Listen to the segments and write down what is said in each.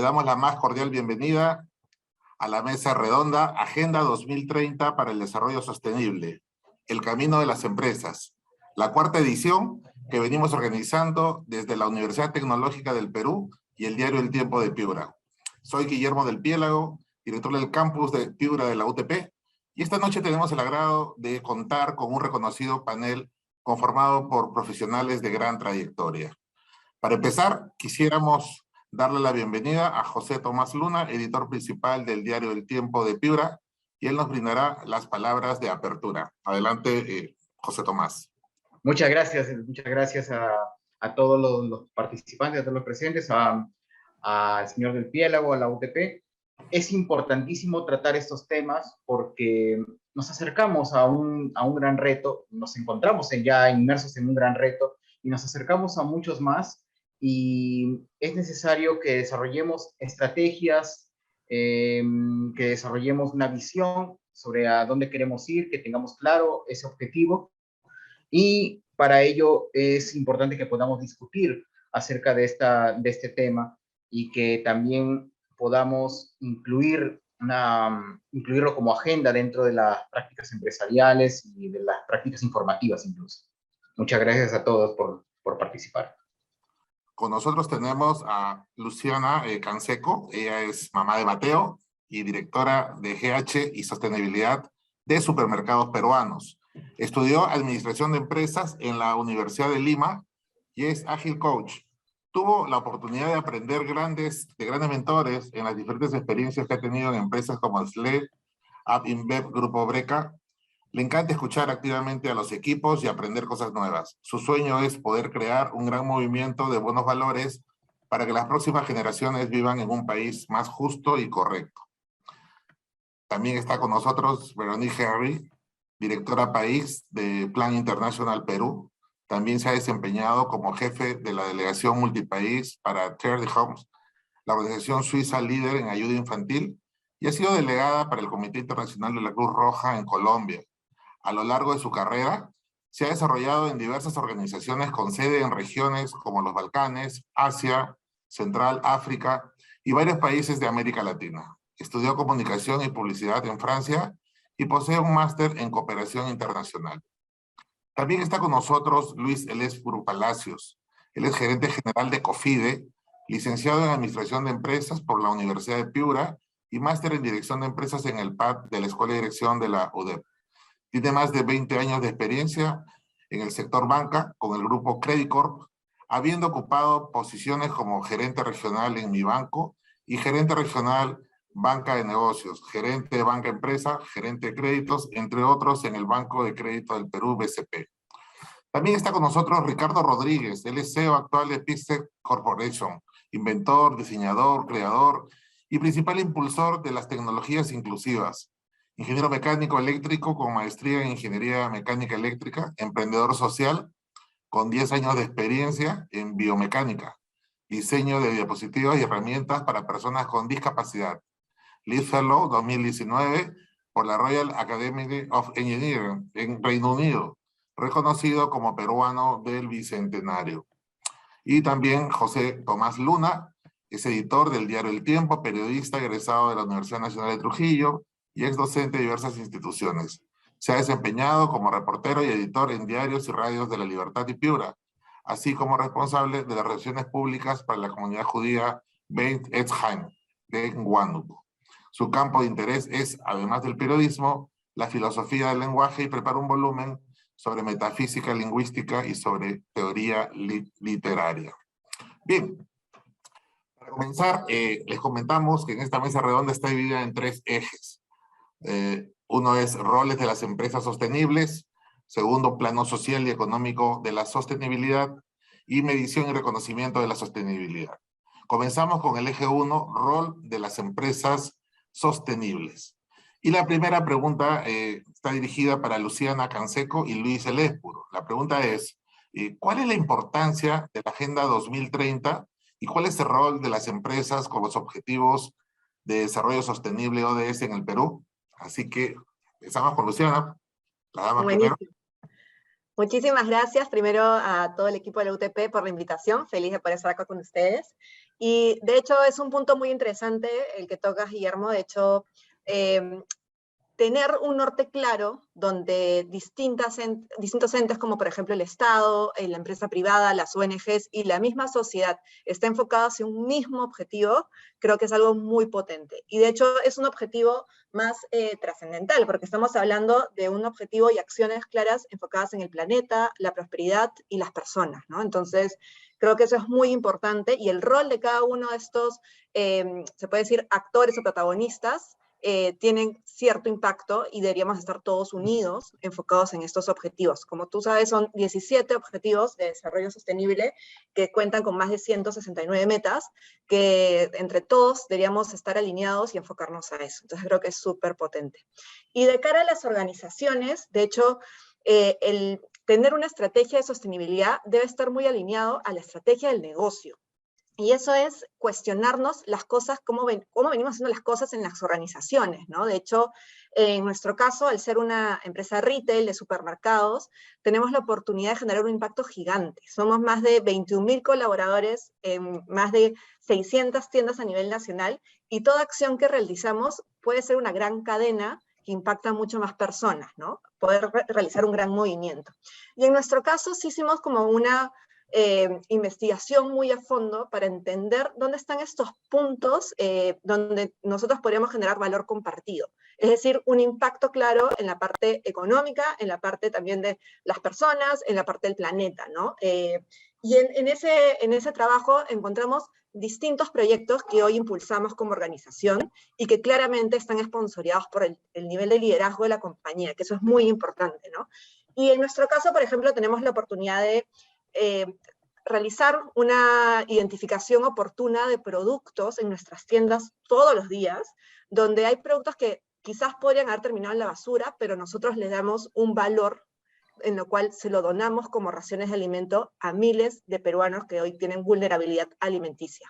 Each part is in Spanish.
damos la más cordial bienvenida a la mesa redonda Agenda 2030 para el Desarrollo Sostenible, el camino de las empresas, la cuarta edición que venimos organizando desde la Universidad Tecnológica del Perú y el diario El Tiempo de Piura. Soy Guillermo del Piélago, director del campus de Piura de la UTP, y esta noche tenemos el agrado de contar con un reconocido panel conformado por profesionales de gran trayectoria. Para empezar, quisiéramos darle la bienvenida a José Tomás Luna, editor principal del diario El Tiempo de Piura, y él nos brindará las palabras de apertura. Adelante, José Tomás. Muchas gracias a todos los participantes, a todos los presentes, al señor del Piélago, a la UTP. Es importantísimo tratar estos temas porque nos acercamos a un gran reto, nos encontramos ya inmersos en un gran reto y nos acercamos a muchos más, y es necesario que desarrollemos estrategias, que desarrollemos una visión sobre a dónde queremos ir, que tengamos claro ese objetivo. Y para ello es importante que podamos discutir acerca de este tema y que también podamos incluirlo como agenda dentro de las prácticas empresariales y de las prácticas informativas incluso. Muchas gracias a todos por participar. Con nosotros tenemos a Luciana Canseco. Ella es mamá de Mateo y directora de GH y Sostenibilidad de Supermercados Peruanos. Estudió Administración de Empresas en la Universidad de Lima y es Agile Coach. Tuvo la oportunidad de aprender de grandes mentores en las diferentes experiencias que ha tenido en empresas como SLE, AppInBev, Grupo Breca. Le encanta escuchar activamente a los equipos y aprender cosas nuevas. Su sueño es poder crear un gran movimiento de buenos valores para que las próximas generaciones vivan en un país más justo y correcto. También está con nosotros Veronique Henry, directora país de Plan International Perú. También se ha desempeñado como jefe de la delegación multipaís para Third Homes, la organización suiza líder en ayuda infantil, y ha sido delegada para el Comité Internacional de la Cruz Roja en Colombia. A lo largo de su carrera, se ha desarrollado en diversas organizaciones con sede en regiones como los Balcanes, Asia, Central, África y varios países de América Latina. Estudió comunicación y publicidad en Francia y posee un máster en cooperación internacional. También está con nosotros Luis Elesburu Palacios. Él es gerente general de COFIDE, licenciado en Administración de Empresas por la Universidad de Piura y máster en Dirección de Empresas en el PAD de la Escuela de Dirección de la UDEP. Tiene más de 20 años de experiencia en el sector banca con el grupo Credit Corp, habiendo ocupado posiciones como gerente regional en Mi Banco y gerente regional banca de negocios, gerente de banca empresa, gerente de créditos, entre otros en el Banco de Crédito del Perú, BCP. También está con nosotros Ricardo Rodríguez, él es CEO actual de Pixel Corporation, inventor, diseñador, creador y principal impulsor de las tecnologías inclusivas. Ingeniero mecánico eléctrico con maestría en Ingeniería Mecánica Eléctrica, emprendedor social con 10 años de experiencia en biomecánica, diseño de diapositivas y herramientas para personas con discapacidad. Lead Fellow 2019 por la Royal Academy of Engineering en Reino Unido, reconocido como peruano del Bicentenario. Y también José Tomás Luna, es editor del diario El Tiempo, periodista egresado de la Universidad Nacional de Trujillo, y ex docente de diversas instituciones. Se ha desempeñado como reportero y editor en diarios y radios de La Libertad y Piura, así como responsable de las relaciones públicas para la comunidad judía Beit Etzheim de Huánuco. Su campo de interés es, además del periodismo, la filosofía del lenguaje y prepara un volumen sobre metafísica lingüística y sobre teoría literaria. Bien, para comenzar, les comentamos que en esta mesa redonda está dividida en 3 ejes. Uno es roles de las empresas sostenibles, segundo, plano social y económico de la sostenibilidad, y medición y reconocimiento de la sostenibilidad. Comenzamos con el eje 1, rol de las empresas sostenibles. Y la primera pregunta está dirigida para Luciana Canseco y Luis Elesburu. La pregunta es, ¿cuál es la importancia de la Agenda 2030 y cuál es el rol de las empresas con los objetivos de desarrollo sostenible ODS en el Perú? Así que empezamos con Luciana, la dama primero. Muchísimas gracias primero a todo el equipo de la UTP por la invitación, feliz de poder estar acá con ustedes. Y de hecho es un punto muy interesante el que tocas, Guillermo. De hecho, tener un norte claro donde distintos entes como por ejemplo el Estado, la empresa privada, las ONGs y la misma sociedad está enfocada hacia un mismo objetivo, creo que es algo muy potente. Y de hecho es un objetivo más trascendental, porque estamos hablando de un objetivo y acciones claras enfocadas en el planeta, la prosperidad y las personas, ¿no? Entonces, creo que eso es muy importante y el rol de cada uno de estos, se puede decir, actores o protagonistas, tienen cierto impacto y deberíamos estar todos unidos, enfocados en estos objetivos. Como tú sabes, son 17 objetivos de desarrollo sostenible que cuentan con más de 169 metas, que entre todos deberíamos estar alineados y enfocarnos a eso. Entonces creo que es súper potente. Y de cara a las organizaciones, de hecho, el tener una estrategia de sostenibilidad debe estar muy alineado a la estrategia del negocio. Y eso es cuestionarnos las cosas, cómo venimos haciendo las cosas en las organizaciones, ¿no? De hecho, en nuestro caso, al ser una empresa retail de supermercados, tenemos la oportunidad de generar un impacto gigante. Somos más de 21,000 colaboradores en más de 600 tiendas a nivel nacional y toda acción que realizamos puede ser una gran cadena que impacta a mucho más personas, ¿no? Poder realizar un gran movimiento. Y en nuestro caso sí hicimos como una investigación muy a fondo para entender dónde están estos puntos donde nosotros podríamos generar valor compartido. Es decir, un impacto claro en la parte económica, en la parte también de las personas, en la parte del planeta, ¿no? Y en ese trabajo encontramos distintos proyectos que hoy impulsamos como organización y que claramente están esponsoreados por el nivel de liderazgo de la compañía, que eso es muy importante, ¿no? Y en nuestro caso, por ejemplo, tenemos la oportunidad de realizar una identificación oportuna de productos en nuestras tiendas todos los días, donde hay productos que quizás podrían haber terminado en la basura, pero nosotros les damos un valor en lo cual se lo donamos como raciones de alimento a miles de peruanos que hoy tienen vulnerabilidad alimenticia.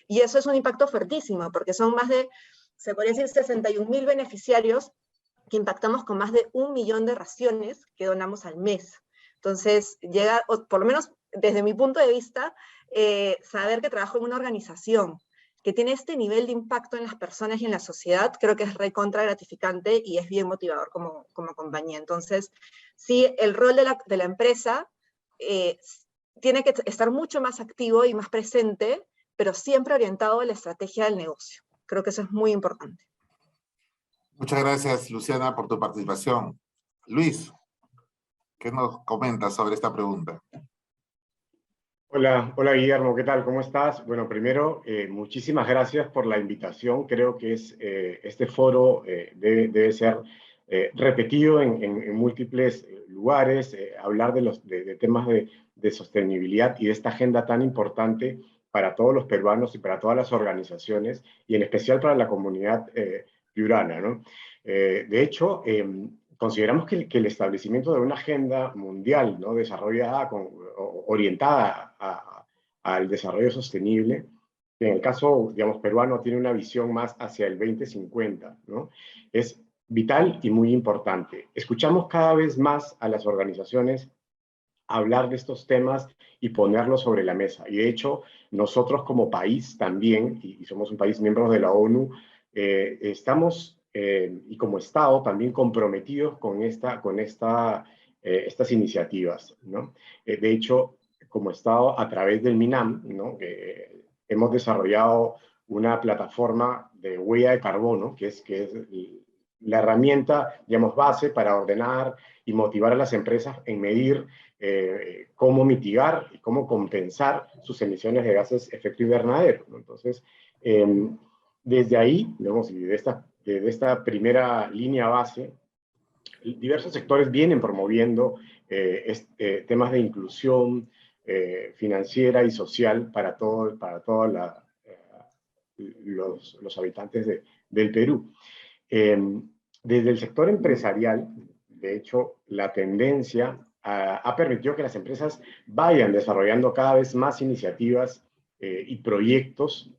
Y eso es un impacto fuertísimo, porque son más de, se podría decir, 61,000 beneficiarios que impactamos con más de 1 millón de raciones que donamos al mes. Entonces, llega, o por lo menos desde mi punto de vista, saber que trabajo en una organización que tiene este nivel de impacto en las personas y en la sociedad, creo que es recontra gratificante y es bien motivador como compañía. Entonces, sí, el rol de la empresa tiene que estar mucho más activo y más presente, pero siempre orientado a la estrategia del negocio. Creo que eso es muy importante. Muchas gracias, Luciana, por tu participación. Luis, ¿qué nos comentas sobre esta pregunta? Hola, hola Guillermo, ¿qué tal? ¿Cómo estás? Bueno, primero, muchísimas gracias por la invitación. Creo que este foro debe ser repetido en múltiples lugares, hablar de temas de sostenibilidad y de esta agenda tan importante para todos los peruanos y para todas las organizaciones, y en especial para la comunidad piurana, ¿no? De hecho, consideramos que el establecimiento de una agenda mundial, ¿no? Desarrollada, orientada al desarrollo sostenible, que en el caso, digamos, peruano tiene una visión más hacia el 2050, ¿no? Es vital y muy importante. Escuchamos cada vez más a las organizaciones hablar de estos temas y ponerlos sobre la mesa. Y de hecho, nosotros como país también, y somos un país miembro de la ONU, estamos, y como Estado, también comprometidos con estas iniciativas, ¿no? De hecho, como Estado, a través del MINAM, ¿no? Hemos desarrollado una plataforma de huella de carbono, que es la herramienta, digamos, base para ordenar y motivar a las empresas en medir cómo mitigar y cómo compensar sus emisiones de gases efecto invernadero, ¿no? Entonces, desde ahí, digamos, y desde esta primera línea base, diversos sectores vienen promoviendo temas de inclusión financiera y social para todos los habitantes del Perú. Desde el sector empresarial, de hecho, la tendencia ha permitido que las empresas vayan desarrollando cada vez más iniciativas y proyectos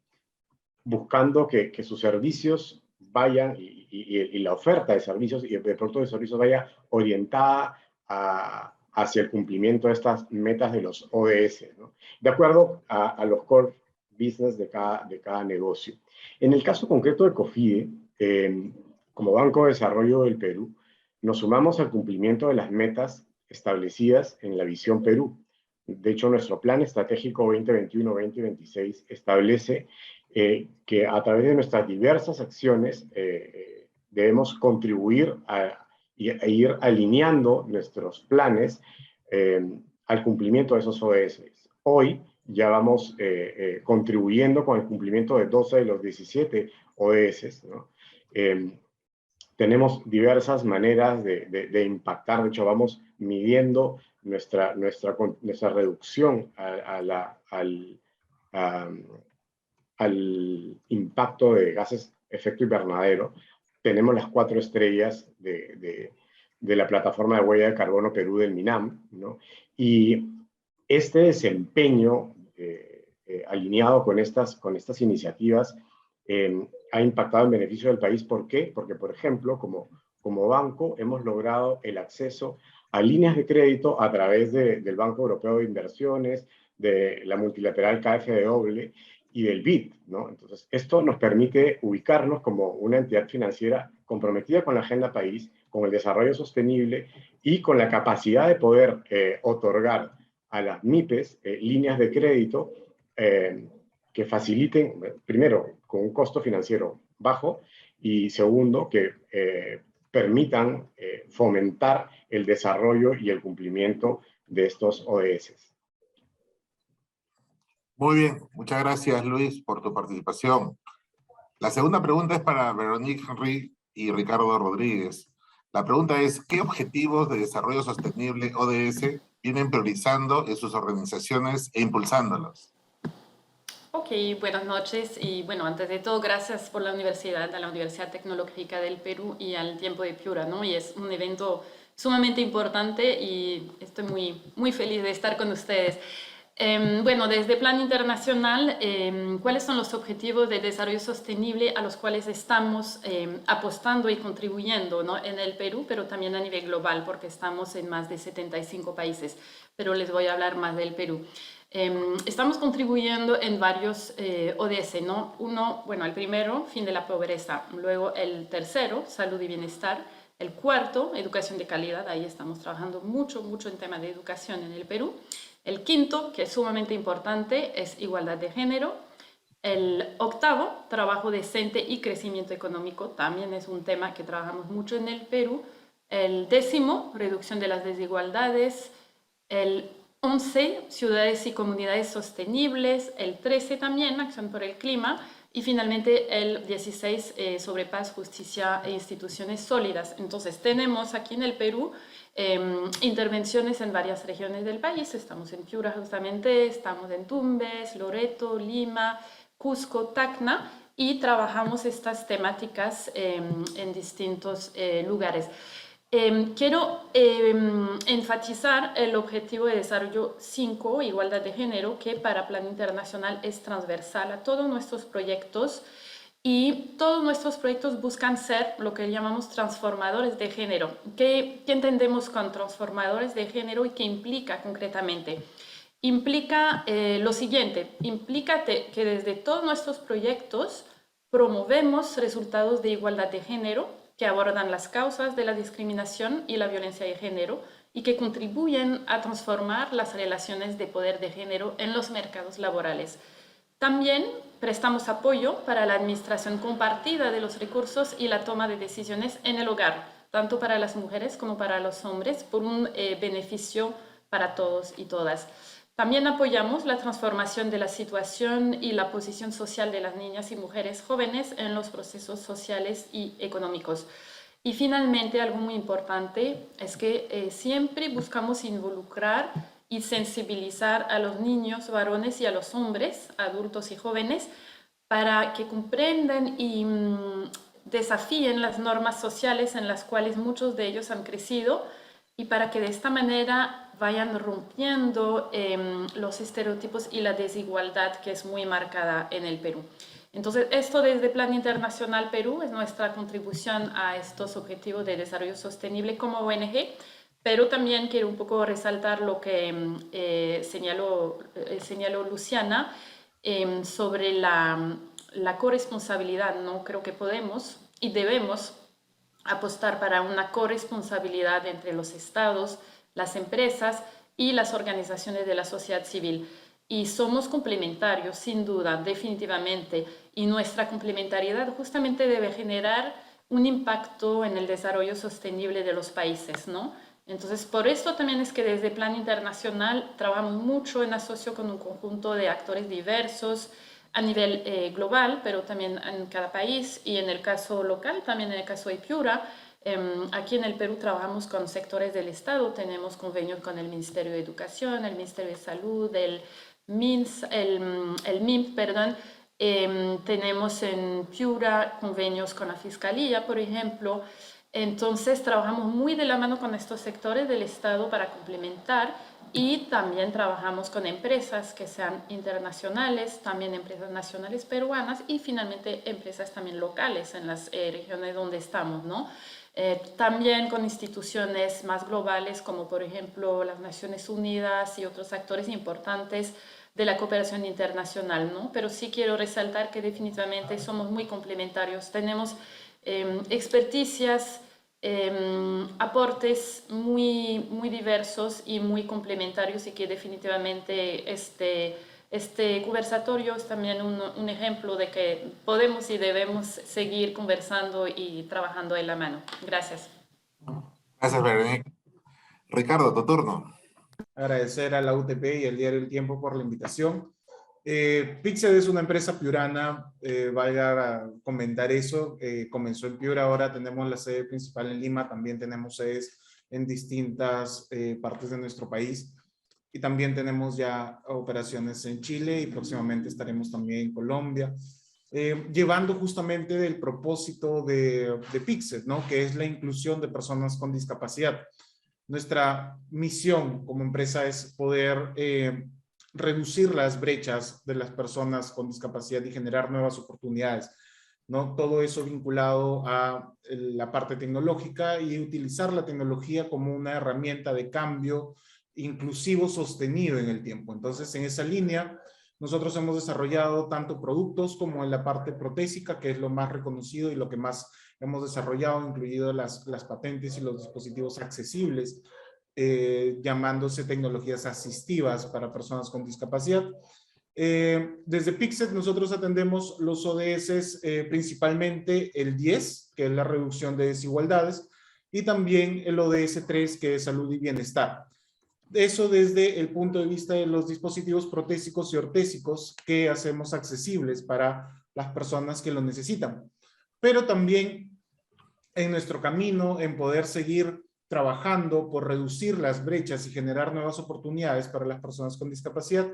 buscando que sus servicios vayan y la oferta de servicios y de productos de servicios vaya orientada hacia el cumplimiento de estas metas de los ODS, ¿no? De acuerdo a los core business de cada negocio. En el caso concreto de COFIDE, como Banco de Desarrollo del Perú, nos sumamos al cumplimiento de las metas establecidas en la Visión Perú. De hecho, nuestro Plan Estratégico 2021-2026 establece que a través de nuestras diversas acciones debemos contribuir a ir alineando nuestros planes al cumplimiento de esos ODS. Hoy ya vamos contribuyendo con el cumplimiento de 12 de los 17 ODS, ¿no? Tenemos diversas maneras de impactar. De hecho, vamos midiendo nuestra reducción al impacto de gases efecto invernadero. Tenemos las 4 estrellas de la plataforma de huella de carbono Perú del MINAM, ¿no? Y este desempeño alineado con estas iniciativas ha impactado en beneficio del país. ¿Por qué? Porque, por ejemplo, como banco hemos logrado el acceso a líneas de crédito a través del Banco Europeo de Inversiones, de la multilateral KfW y del BID, ¿no? Entonces, esto nos permite ubicarnos como una entidad financiera comprometida con la agenda país, con el desarrollo sostenible y con la capacidad de poder otorgar a las MIPES líneas de crédito que faciliten, primero, con un costo financiero bajo, y segundo, que permitan fomentar el desarrollo y el cumplimiento de estos ODS. Muy bien, muchas gracias Luis por tu participación. La segunda pregunta es para Veronique Henry y Ricardo Rodríguez. La pregunta es, ¿qué objetivos de desarrollo sostenible ODS vienen priorizando en sus organizaciones e impulsándolos? Ok, buenas noches y bueno, antes de todo, gracias por a la Universidad Tecnológica del Perú y al Tiempo de Piura, ¿no? Y es un evento sumamente importante y estoy muy feliz de estar con ustedes. Bueno, desde Plan Internacional, ¿cuáles son los objetivos de desarrollo sostenible a los cuales estamos apostando y contribuyendo, ¿no? En el Perú, pero también a nivel global, porque estamos en más de 75 países, pero les voy a hablar más del Perú. Estamos contribuyendo en varios ODS, ¿no? Uno, bueno, el primero, fin de la pobreza. Luego el tercero, salud y bienestar. El cuarto, educación de calidad. Ahí estamos trabajando mucho en tema de educación en el Perú. El quinto, que es sumamente importante, es igualdad de género. El octavo, trabajo decente y crecimiento económico. También es un tema que trabajamos mucho en el Perú. El décimo, reducción de las desigualdades. El 11, ciudades y comunidades sostenibles. El 13 también, acción por el clima. Y finalmente el 16, sobre paz, justicia e instituciones sólidas. Entonces tenemos aquí en el Perú intervenciones en varias regiones del país. Estamos en Piura justamente, estamos en Tumbes, Loreto, Lima, Cusco, Tacna, y trabajamos estas temáticas en distintos lugares. Quiero enfatizar el objetivo de desarrollo 5, igualdad de género, que para Plan Internacional es transversal a todos nuestros proyectos, y todos nuestros proyectos buscan ser lo que llamamos transformadores de género. ¿Qué entendemos con transformadores de género y qué implica concretamente? Implica lo siguiente, implica que desde todos nuestros proyectos promovemos resultados de igualdad de género que abordan las causas de la discriminación y la violencia de género y que contribuyen a transformar las relaciones de poder de género en los mercados laborales. También prestamos apoyo para la administración compartida de los recursos y la toma de decisiones en el hogar, tanto para las mujeres como para los hombres, por un beneficio para todos y todas. También apoyamos la transformación de la situación y la posición social de las niñas y mujeres jóvenes en los procesos sociales y económicos. Y finalmente, algo muy importante es que siempre buscamos involucrar y sensibilizar a los niños, varones y a los hombres, adultos y jóvenes, para que comprendan y desafíen las normas sociales en las cuales muchos de ellos han crecido, y para que de esta manera vayan rompiendo los estereotipos y la desigualdad que es muy marcada en el Perú. Entonces, esto desde Plan Internacional Perú es nuestra contribución a estos objetivos de desarrollo sostenible como ONG, pero también quiero un poco resaltar lo que señaló Luciana, sobre la corresponsabilidad, ¿no? Creo que podemos y debemos apostar para una corresponsabilidad entre los estados, las empresas y las organizaciones de la sociedad civil. Y somos complementarios, sin duda, definitivamente. Y nuestra complementariedad justamente debe generar un impacto en el desarrollo sostenible de los países, ¿no? Entonces, por esto también es que desde Plan Internacional trabajamos mucho en asocio con un conjunto de actores diversos a nivel global, pero también en cada país y en el caso local, también en el caso de Piura. Aquí en el Perú trabajamos con sectores del Estado, tenemos convenios con el Ministerio de Educación, el Ministerio de Salud, el MIMP, perdón. Tenemos en Piura convenios con la Fiscalía, por ejemplo. Entonces trabajamos muy de la mano con estos sectores del Estado para complementar y también trabajamos con empresas que sean internacionales, también empresas nacionales peruanas y finalmente empresas también locales en las regiones donde estamos, ¿no? También con instituciones más globales como por ejemplo las Naciones Unidas y otros actores importantes de la cooperación internacional, ¿no? Pero sí quiero resaltar que definitivamente somos muy complementarios, tenemos experticias, aportes muy diversos y muy complementarios y que definitivamente este conversatorio es también un ejemplo de que podemos y debemos seguir conversando y trabajando de la mano. Gracias. Gracias, Veronique. Ricardo, tu turno. Agradecer a la UTP y al Diario El Tiempo por la invitación. Pixel es una empresa piurana, valga a comentar eso, comenzó en Piura, ahora tenemos la sede principal en Lima, también tenemos sedes en distintas partes de nuestro país y también tenemos ya operaciones en Chile y próximamente estaremos también en Colombia, llevando justamente del propósito de Pixel, ¿no? Que es la inclusión de personas con discapacidad. Nuestra misión como empresa es poder reducir las brechas de las personas con discapacidad y generar nuevas oportunidades, ¿no? Todo eso vinculado a la parte tecnológica y utilizar la tecnología como una herramienta de cambio inclusivo sostenido en el tiempo. Entonces, en esa línea, nosotros hemos desarrollado tanto productos como en la parte protésica, que es lo más reconocido y lo que más hemos desarrollado, incluido las patentes y los dispositivos accesibles, llamándose tecnologías asistivas para personas con discapacidad. Desde Pixel nosotros atendemos los ODS, principalmente el 10, que es la reducción de desigualdades, y también el ODS 3, que es salud y bienestar. Eso desde el punto de vista de los dispositivos protésicos y ortésicos que hacemos accesibles para las personas que lo necesitan. Pero también en nuestro camino en poder seguir trabajando por reducir las brechas y generar nuevas oportunidades para las personas con discapacidad,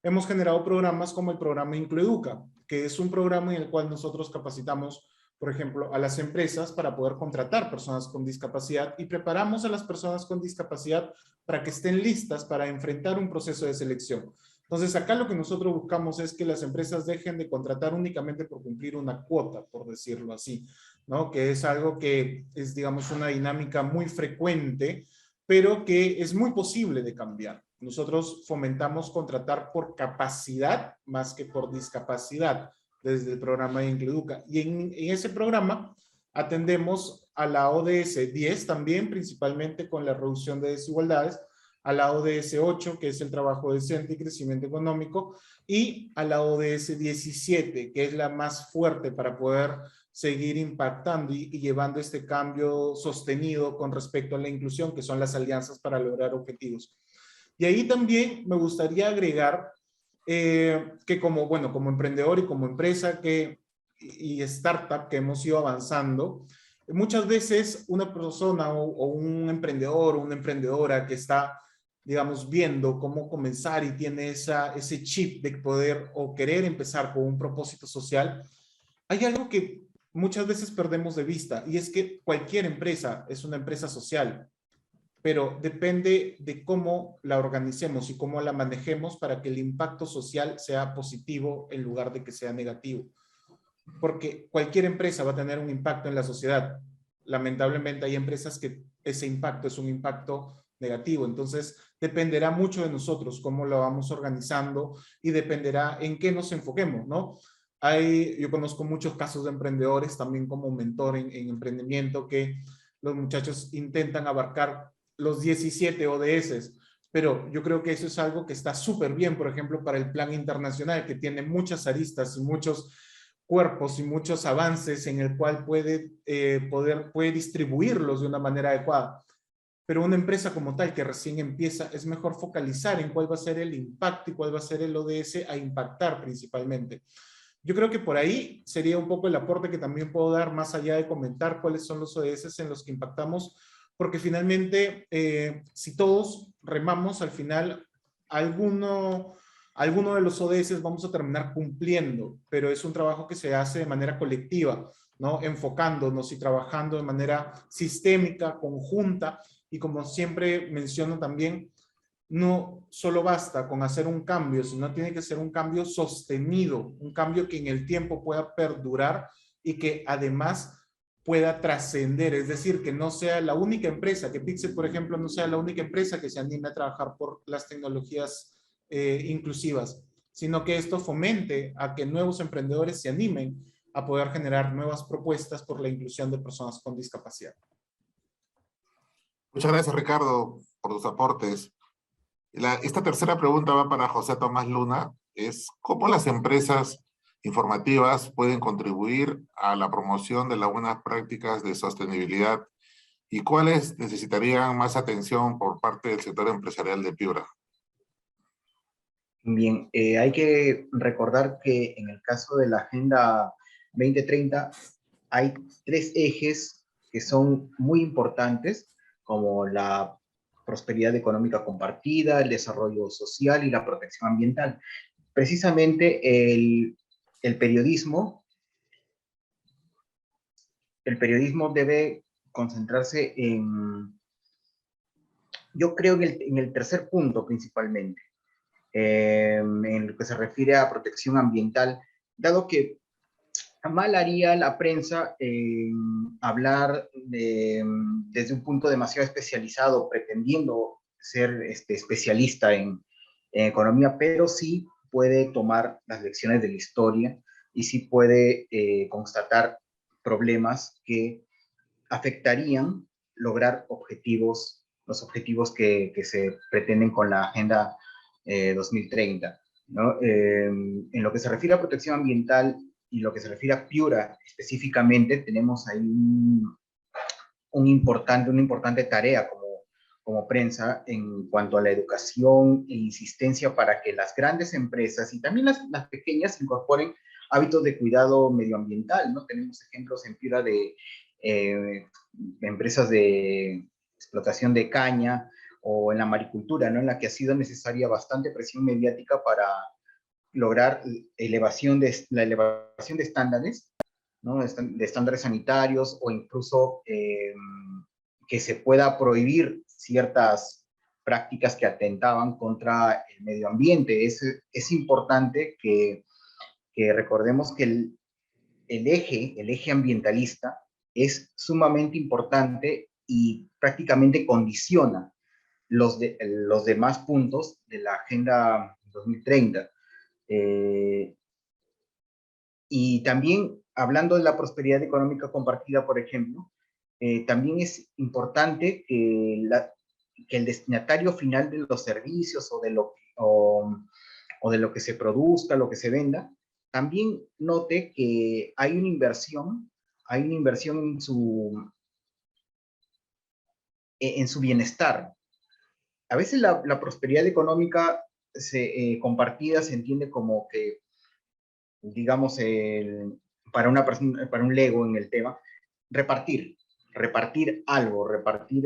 hemos generado programas como el programa Inclueduca, que es un programa en el cual nosotros capacitamos, por ejemplo, a las empresas para poder contratar personas con discapacidad y preparamos a las personas con discapacidad para que estén listas para enfrentar un proceso de selección. Entonces, acá lo que nosotros buscamos es que las empresas dejen de contratar únicamente por cumplir una cuota, por decirlo así, ¿no? Que es algo que es, digamos, una dinámica muy frecuente, pero que es muy posible de cambiar. Nosotros fomentamos contratar por capacidad más que por discapacidad desde el programa de Inclueduca. Y en ese programa atendemos a la ODS 10 también, principalmente con la reducción de desigualdades, a la ODS 8, que es el trabajo decente y crecimiento económico, y a la ODS 17, que es la más fuerte para poder seguir impactando y llevando este cambio sostenido con respecto a la inclusión, que son las alianzas para lograr objetivos. Y ahí también me gustaría agregar que como emprendedor y como empresa y startup que hemos ido avanzando, muchas veces una persona o un emprendedor o una emprendedora que está, digamos, viendo cómo comenzar y tiene ese chip de poder o querer empezar con un propósito social, hay algo que muchas veces perdemos de vista y es que cualquier empresa es una empresa social, pero depende de cómo la organicemos y cómo la manejemos para que el impacto social sea positivo en lugar de que sea negativo. Porque cualquier empresa va a tener un impacto en la sociedad. Lamentablemente hay empresas que ese impacto es un impacto negativo. Entonces, dependerá mucho de nosotros cómo lo vamos organizando y dependerá en qué nos enfoquemos, ¿no? Yo conozco muchos casos de emprendedores, también como mentor en emprendimiento, que los muchachos intentan abarcar los 17 ODS, pero yo creo que eso es algo que está súper bien, por ejemplo, para el plan internacional, que tiene muchas aristas y muchos cuerpos y muchos avances en el cual puede distribuirlos de una manera adecuada. Pero una empresa como tal que recién empieza, es mejor focalizar en cuál va a ser el impacto y cuál va a ser el ODS a impactar principalmente. Yo creo que por ahí sería un poco el aporte que también puedo dar, más allá de comentar cuáles son los ODS en los que impactamos, porque finalmente, si todos remamos, al final, alguno de los ODS vamos a terminar cumpliendo, pero es un trabajo que se hace de manera colectiva, ¿no? Enfocándonos y trabajando de manera sistémica, conjunta, y como siempre menciono también, no solo basta con hacer un cambio, sino tiene que ser un cambio sostenido, un cambio que en el tiempo pueda perdurar y que además pueda trascender, es decir, que no sea la única empresa, que Pixel, por ejemplo, no sea la única empresa que se anime a trabajar por las tecnologías inclusivas, sino que esto fomente a que nuevos emprendedores se animen a poder generar nuevas propuestas por la inclusión de personas con discapacidad. Muchas gracias, Ricardo, por tus aportes. Esta tercera pregunta va para José Tomás Luna, es ¿cómo las empresas informativas pueden contribuir a la promoción de las buenas prácticas de sostenibilidad y cuáles necesitarían más atención por parte del sector empresarial de Piura? Bien, hay que recordar que en el caso de la Agenda 2030 hay 3 ejes que son muy importantes, como la prosperidad económica compartida, el desarrollo social y la protección ambiental. Precisamente el periodismo debe concentrarse yo creo, en el tercer punto principalmente, en lo que se refiere a protección ambiental, dado que mal haría la prensa hablar desde un punto demasiado especializado, pretendiendo ser especialista en economía, pero sí puede tomar las lecciones de la historia y sí puede constatar problemas que afectarían lograr los objetivos que se pretenden con la Agenda 2030. ¿No? En lo que se refiere a protección ambiental y lo que se refiere a Piura específicamente, tenemos ahí una importante tarea como prensa en cuanto a la educación e insistencia para que las grandes empresas y también las pequeñas incorporen hábitos de cuidado medioambiental, ¿no? Tenemos ejemplos en Piura de empresas de explotación de caña o en la maricultura, ¿no? En la que ha sido necesaria bastante presión mediática para lograr la elevación de estándares, ¿no? De estándares sanitarios o incluso que se pueda prohibir ciertas prácticas que atentaban contra el medio ambiente. Es importante que recordemos que el eje ambientalista es sumamente importante y prácticamente condiciona los demás puntos de la Agenda 2030. Y también, hablando de la prosperidad económica compartida, por ejemplo, también es importante que el destinatario final de los servicios o de lo que se produzca, lo que se venda, también note que hay una inversión en su bienestar. A veces la prosperidad económica compartida se entiende como que, digamos, para una persona, para un lego en el tema, repartir algo, repartir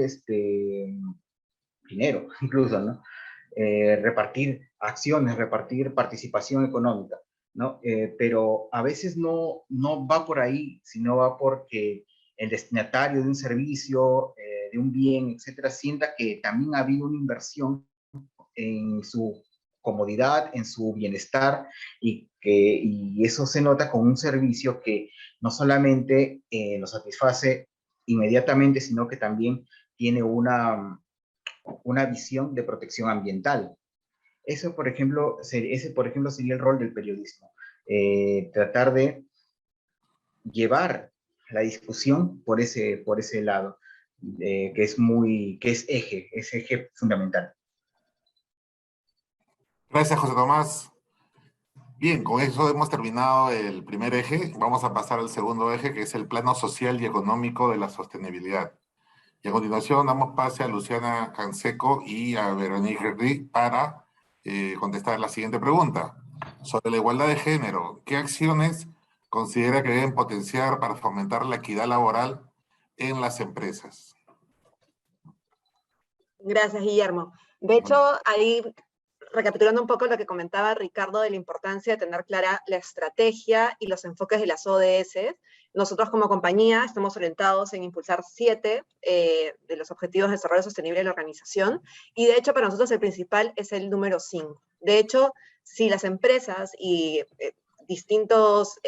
dinero, incluso, ¿no? Repartir acciones, repartir participación económica, ¿no? Pero a veces no va por ahí, sino va porque el destinatario de un servicio, de un bien, etcétera, sienta que también ha habido una inversión en su comodidad, en su bienestar, y eso se nota con un servicio que no solamente lo satisface inmediatamente, sino que también tiene una una visión de protección ambiental. Ese, por ejemplo, sería el rol del periodismo. Tratar de llevar la discusión por ese lado, que es eje fundamental. Gracias, José Tomás. Bien, con eso hemos terminado el primer eje. Vamos a pasar al segundo eje, que es el plano social y económico de la sostenibilidad. Y a continuación damos pase a Luciana Canseco y a Veronique Herry para contestar la siguiente pregunta. Sobre la igualdad de género, ¿qué acciones considera que deben potenciar para fomentar la equidad laboral en las empresas? Gracias, Guillermo. De hecho, ahí, recapitulando un poco lo que comentaba Ricardo de la importancia de tener clara la estrategia y los enfoques de las ODS, nosotros como compañía estamos orientados en impulsar 7 de los Objetivos de Desarrollo Sostenible de la organización, y de hecho para nosotros el principal es el número 5. De hecho, si las empresas y distintos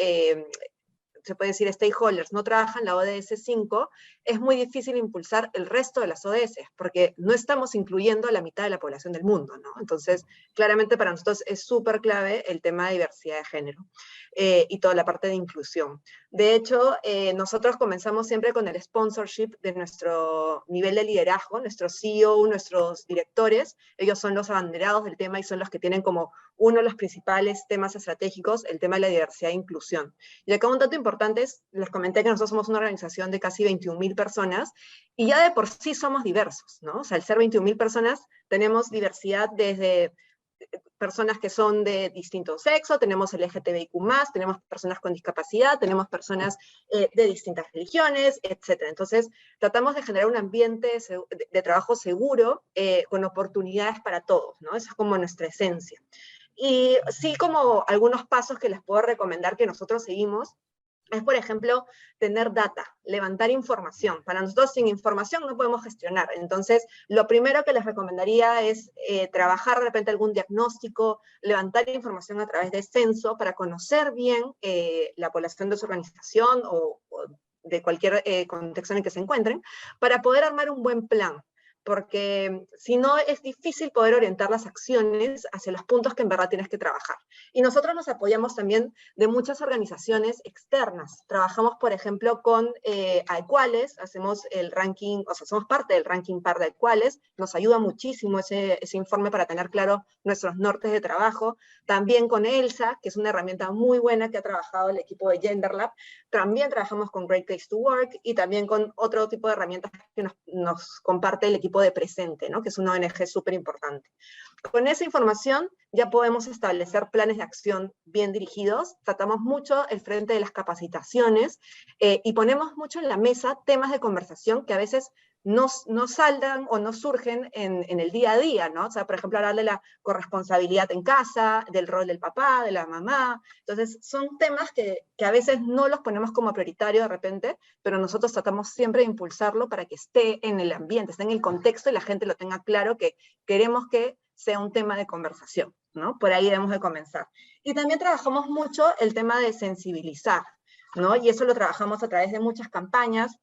se puede decir stakeholders no trabajan la ODS 5, es muy difícil impulsar el resto de las ODS, porque no estamos incluyendo a la mitad de la población del mundo, ¿no? Entonces, claramente para nosotros es súper clave el tema de diversidad de género y toda la parte de inclusión. De hecho, nosotros comenzamos siempre con el sponsorship de nuestro nivel de liderazgo, nuestros CEO, nuestros directores, ellos son los abanderados del tema y son los que tienen como uno de los principales temas estratégicos, el tema de la diversidad e inclusión. Y acá un dato importante es, les comenté que nosotros somos una organización de casi 21.000 personas, y ya de por sí somos diversos, ¿no? O sea, al ser 21.000 personas, tenemos diversidad desde personas que son de distinto sexo, tenemos LGTBIQ+, tenemos personas con discapacidad, tenemos personas de distintas religiones, etc. Entonces, tratamos de generar un ambiente de trabajo seguro, con oportunidades para todos, ¿no? Eso es como nuestra esencia. Y sí, como algunos pasos que les puedo recomendar que nosotros seguimos, es, por ejemplo, tener data, levantar información. Para nosotros, sin información no podemos gestionar. Entonces, lo primero que les recomendaría es trabajar de repente algún diagnóstico, levantar información a través de censo para conocer bien la población de su organización o de cualquier contexto en el que se encuentren, para poder armar un buen plan. Porque si no es difícil poder orientar las acciones hacia los puntos que en verdad tienes que trabajar. Y nosotros nos apoyamos también de muchas organizaciones externas. Trabajamos, por ejemplo, con Equales, hacemos el ranking, o sea, somos parte del ranking par de Equales, nos ayuda muchísimo ese informe para tener claro nuestros nortes de trabajo. También con ELSA, que es una herramienta muy buena que ha trabajado el equipo de GenderLab. También trabajamos con Great Place to Work y también con otro tipo de herramientas que nos comparte el equipo de Presente, ¿no? Que es una ONG súper importante. Con esa información ya podemos establecer planes de acción bien dirigidos, tratamos mucho el frente de las capacitaciones y ponemos mucho en la mesa temas de conversación que a veces no salgan o no surgen en el día a día, ¿no? O sea, por ejemplo, hablar de la corresponsabilidad en casa, del rol del papá, de la mamá. Entonces, son temas que a veces no los ponemos como prioritario de repente, pero nosotros tratamos siempre de impulsarlo para que esté en el ambiente, esté en el contexto y la gente lo tenga claro que queremos que sea un tema de conversación, ¿no? Por ahí debemos de comenzar. Y también trabajamos mucho el tema de sensibilizar, ¿no? Y eso lo trabajamos a través de muchas campañas.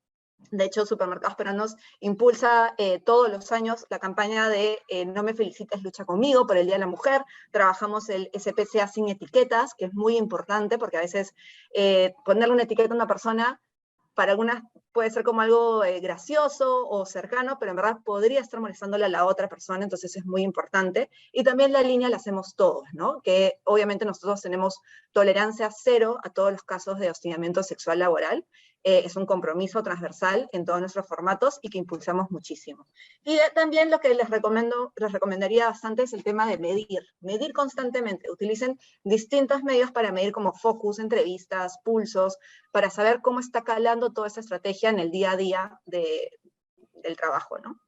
De hecho, Supermercados Peruanos impulsa todos los años la campaña de No me felicites, lucha conmigo, por el Día de la Mujer. Trabajamos el SPCA sin etiquetas, que es muy importante, porque a veces ponerle una etiqueta a una persona, para algunas puede ser como algo gracioso o cercano, pero en verdad podría estar molestándole a la otra persona, entonces es muy importante. Y también la línea la hacemos todos, ¿no? Que obviamente nosotros tenemos tolerancia cero a todos los casos de hostigamiento sexual laboral. Es un compromiso transversal en todos nuestros formatos y que impulsamos muchísimo. Y también lo que les recomendaría bastante es el tema de medir constantemente. Utilicen distintos medios para medir como focus, entrevistas, pulsos, para saber cómo está calando toda esa estrategia en el día a día del trabajo, ¿no?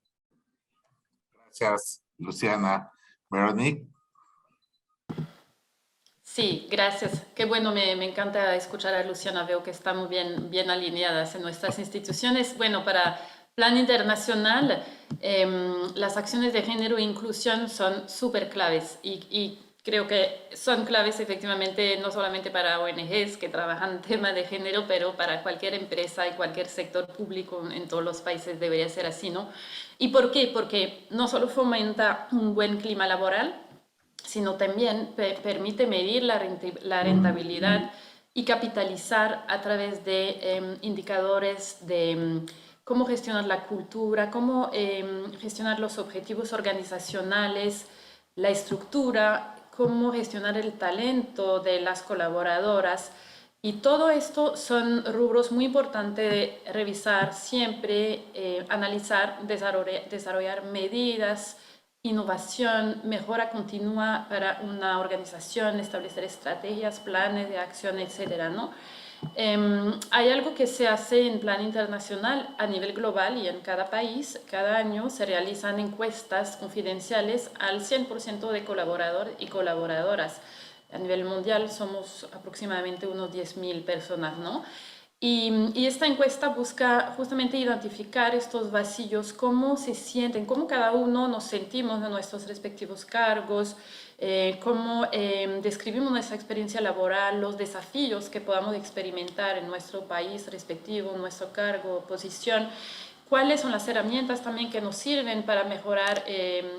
Gracias, Luciana. Veronique. Sí, gracias. Qué bueno, me encanta escuchar a Luciana. Veo que estamos bien alineadas en nuestras instituciones. Bueno, para Plan Internacional, las acciones de género e inclusión son súper claves y creo que son claves efectivamente no solamente para ONGs que trabajan tema de género, pero para cualquier empresa y cualquier sector público en todos los países debería ser así, ¿no? ¿Y por qué? Porque no solo fomenta un buen clima laboral, sino también permite medir la rentabilidad y capitalizar a través de indicadores de cómo gestionar la cultura, cómo gestionar los objetivos organizacionales, la estructura, cómo gestionar el talento de las colaboradoras. Y todo esto son rubros muy importantes de revisar siempre, analizar, desarrollar medidas, innovación, mejora continua para una organización, establecer estrategias, planes de acción, etcétera, ¿no? Hay algo que se hace en plan internacional a nivel global y en cada país. Cada año se realizan encuestas confidenciales al 100% de colaboradores y colaboradoras. A nivel mundial somos aproximadamente unos 10.000 personas, ¿no? Y esta encuesta busca justamente identificar estos vacíos, cómo se sienten, cómo cada uno nos sentimos en nuestros respectivos cargos, cómo describimos nuestra experiencia laboral, los desafíos que podamos experimentar en nuestro país respectivo, nuestro cargo, posición, cuáles son las herramientas también que nos sirven para mejorar,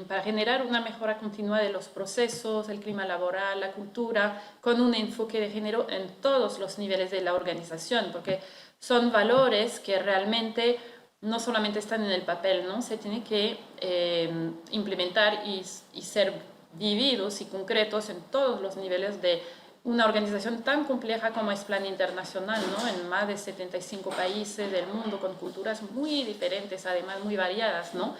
para generar una mejora continua de los procesos, el clima laboral, la cultura, con un enfoque de género en todos los niveles de la organización, porque son valores que realmente no solamente están en el papel, ¿no? Se tienen que implementar y ser vividos y concretos en todos los niveles de una organización tan compleja como es Plan Internacional, ¿no? En más de 75 países del mundo, con culturas muy diferentes, además muy variadas, ¿no?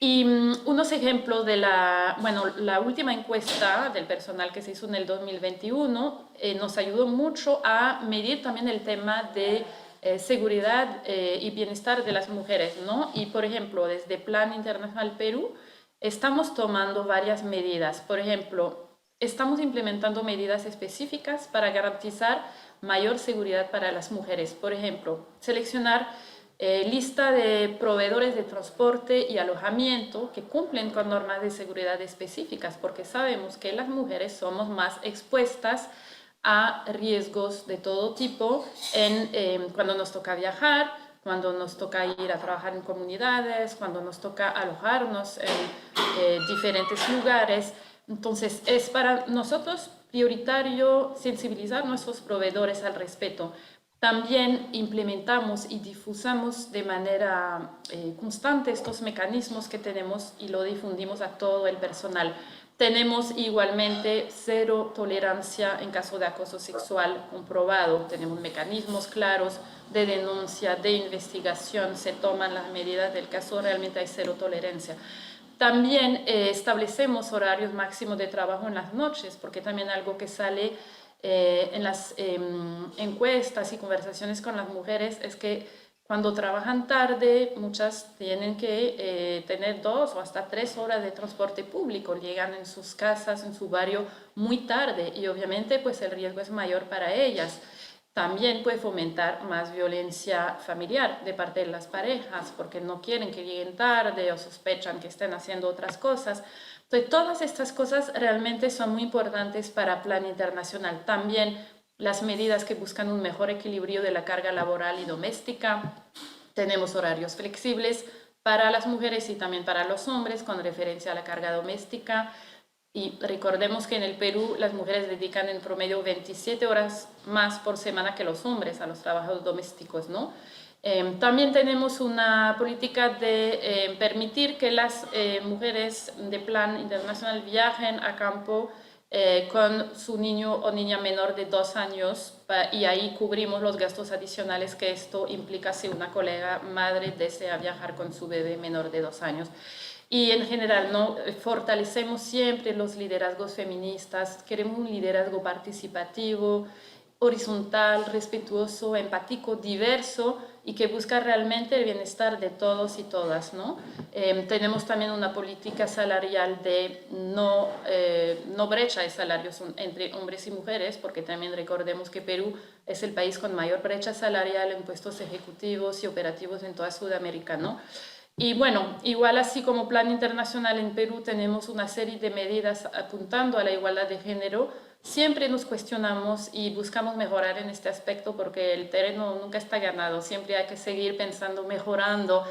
Y unos ejemplos de la última encuesta del personal que se hizo en el 2021 nos ayudó mucho a medir también el tema de seguridad y bienestar de las mujeres, ¿no? Y, por ejemplo, desde Plan Internacional Perú, estamos tomando varias medidas. Por ejemplo, estamos implementando medidas específicas para garantizar mayor seguridad para las mujeres. Por ejemplo, seleccionar lista de proveedores de transporte y alojamiento que cumplen con normas de seguridad específicas, porque sabemos que las mujeres somos más expuestas a riesgos de todo tipo cuando nos toca viajar, cuando nos toca ir a trabajar en comunidades, cuando nos toca alojarnos en diferentes lugares. Entonces, es para nosotros prioritario sensibilizar a nuestros proveedores al respeto. También implementamos y difusamos de manera constante estos mecanismos que tenemos y lo difundimos a todo el personal. Tenemos igualmente cero tolerancia en caso de acoso sexual comprobado. Tenemos mecanismos claros de denuncia, de investigación, se toman las medidas del caso, realmente hay cero tolerancia. También establecemos horarios máximos de trabajo en las noches, porque también algo que sale en las encuestas y conversaciones con las mujeres es que cuando trabajan tarde, muchas tienen que tener 2 o hasta 3 horas de transporte público, llegan en sus casas, en su barrio muy tarde y obviamente pues el riesgo es mayor para ellas. También puede fomentar más violencia familiar de parte de las parejas porque no quieren que lleguen tarde o sospechan que estén haciendo otras cosas. Entonces, todas estas cosas realmente son muy importantes para Plan Internacional. También las medidas que buscan un mejor equilibrio de la carga laboral y doméstica. Tenemos horarios flexibles para las mujeres y también para los hombres con referencia a la carga doméstica. Y recordemos que en el Perú las mujeres dedican en promedio 27 horas más por semana que los hombres a los trabajos domésticos, ¿no? También tenemos una política de permitir que las mujeres de Plan Internacional viajen a campo con su niño o niña menor de 2 años y ahí cubrimos los gastos adicionales que esto implica si una colega madre desea viajar con su bebé menor de 2 años. Y en general, ¿no? Fortalecemos siempre los liderazgos feministas, queremos un liderazgo participativo, horizontal, respetuoso, empático, diverso y que busca realmente el bienestar de todos y todas, ¿no? Tenemos también una política salarial de no brecha de salarios entre hombres y mujeres, porque también recordemos que Perú es el país con mayor brecha salarial en puestos ejecutivos y operativos en toda Sudamérica, ¿no? Y bueno, igual así como plan internacional en Perú tenemos una serie de medidas apuntando a la igualdad de género. Siempre nos cuestionamos y buscamos mejorar en este aspecto porque el terreno nunca está ganado, siempre hay que seguir pensando, mejorando.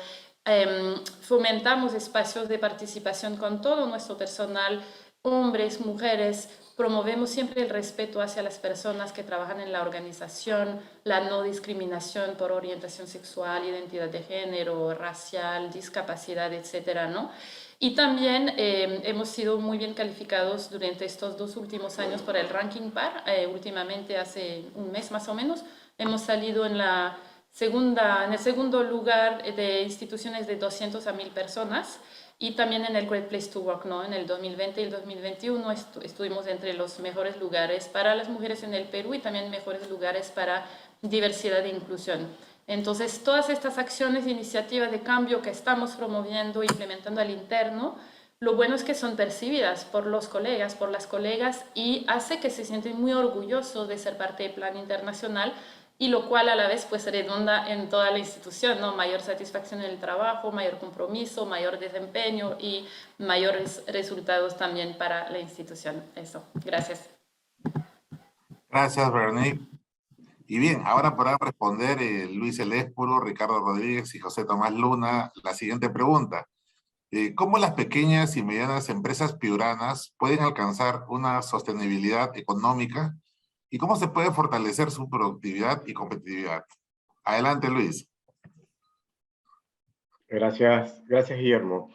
Fomentamos espacios de participación con todo nuestro personal, hombres, mujeres, promovemos siempre el respeto hacia las personas que trabajan en la organización, la no discriminación por orientación sexual, identidad de género, racial, discapacidad, etcétera, ¿no? Y también hemos sido muy bien calificados durante estos 2 últimos años por el ranking PAR. Últimamente, hace un mes más o menos, hemos salido en en el segundo lugar de instituciones de 200 a 1000 personas y también en el Great Place to Work, ¿no? En el 2020 y el 2021 estuvimos entre los mejores lugares para las mujeres en el Perú y también mejores lugares para diversidad e inclusión. Entonces, todas estas acciones e iniciativas de cambio que estamos promoviendo e implementando al interno, lo bueno es que son percibidas por los colegas, por las colegas, y hace que se sienten muy orgullosos de ser parte del plan internacional, y lo cual a la vez pues redunda en toda la institución, ¿no? Mayor satisfacción en el trabajo, mayor compromiso, mayor desempeño y mayores resultados también para la institución. Eso, gracias. Gracias, Bernice. Y bien, ahora podrán responder Luis Eléspuro, Ricardo Rodríguez y José Tomás Luna la siguiente pregunta. ¿Cómo las pequeñas y medianas empresas piuranas pueden alcanzar una sostenibilidad económica y cómo se puede fortalecer su productividad y competitividad? Adelante, Luis. Gracias, Guillermo.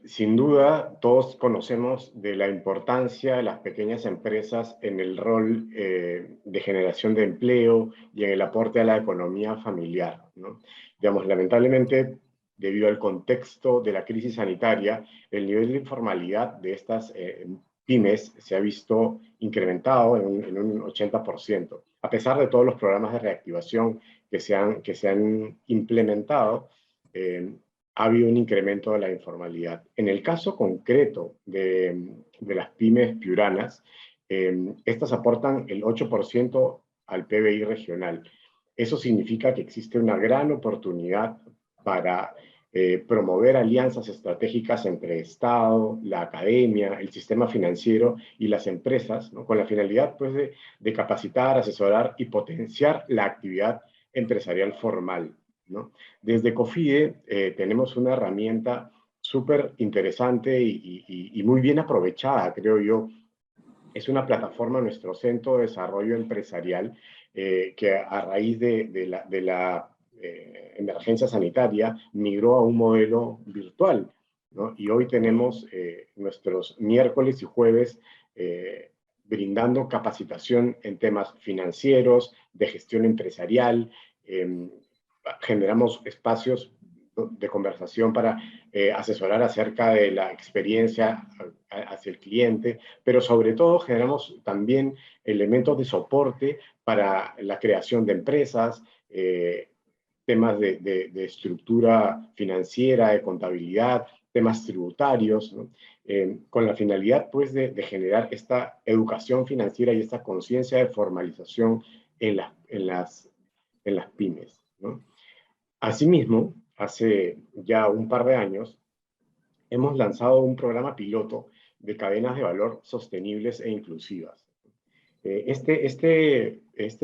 Sin duda, todos conocemos de la importancia de las pequeñas empresas en el rol de generación de empleo y en el aporte a la economía familiar, ¿no? Digamos, lamentablemente, debido al contexto de la crisis sanitaria, el nivel de informalidad de estas pymes se ha visto incrementado en un 80%. A pesar de todos los programas de reactivación que se han implementado, ha habido un incremento de la informalidad. En el caso concreto de las pymes piuranas, estas aportan el 8% al PBI regional. Eso significa que existe una gran oportunidad para promover alianzas estratégicas entre Estado, la academia, el sistema financiero y las empresas, ¿no? Con la finalidad pues, de capacitar, asesorar y potenciar la actividad empresarial formal, ¿no? Desde COFIDE tenemos una herramienta súper interesante y muy bien aprovechada, creo yo. Es una plataforma, nuestro Centro de Desarrollo Empresarial, que a raíz de la emergencia sanitaria migró a un modelo virtual, ¿no? Y hoy tenemos nuestros miércoles y jueves brindando capacitación en temas financieros, de gestión empresarial. Generamos espacios de conversación para asesorar acerca de la experiencia hacia el cliente, pero sobre todo generamos también elementos de soporte para la creación de empresas, temas de estructura financiera, de contabilidad, temas tributarios, ¿no? Con la finalidad pues de generar esta educación financiera y esta conciencia de formalización en las pymes, ¿no? Asimismo, hace ya un par de años, hemos lanzado un programa piloto de cadenas de valor sostenibles e inclusivas. Este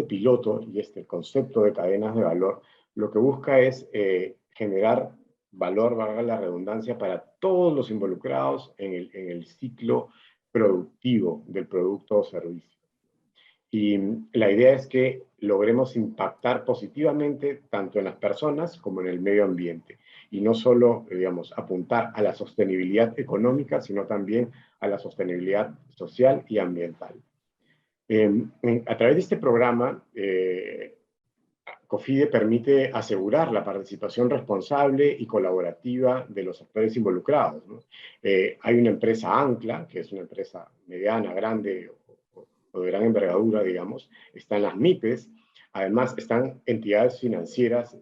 piloto y este concepto de cadenas de valor lo que busca es generar valor, valga la redundancia, para todos los involucrados en el ciclo productivo del producto o servicio. Y la idea es que logremos impactar positivamente tanto en las personas como en el medio ambiente. Y no solo, digamos, apuntar a la sostenibilidad económica, sino también a la sostenibilidad social y ambiental. A través de este programa, COFIDE permite asegurar la participación responsable y colaborativa de los actores involucrados, ¿no? Hay una empresa ancla, que es una empresa mediana, grande o de gran envergadura, digamos. Están las MIPES, además están entidades financieras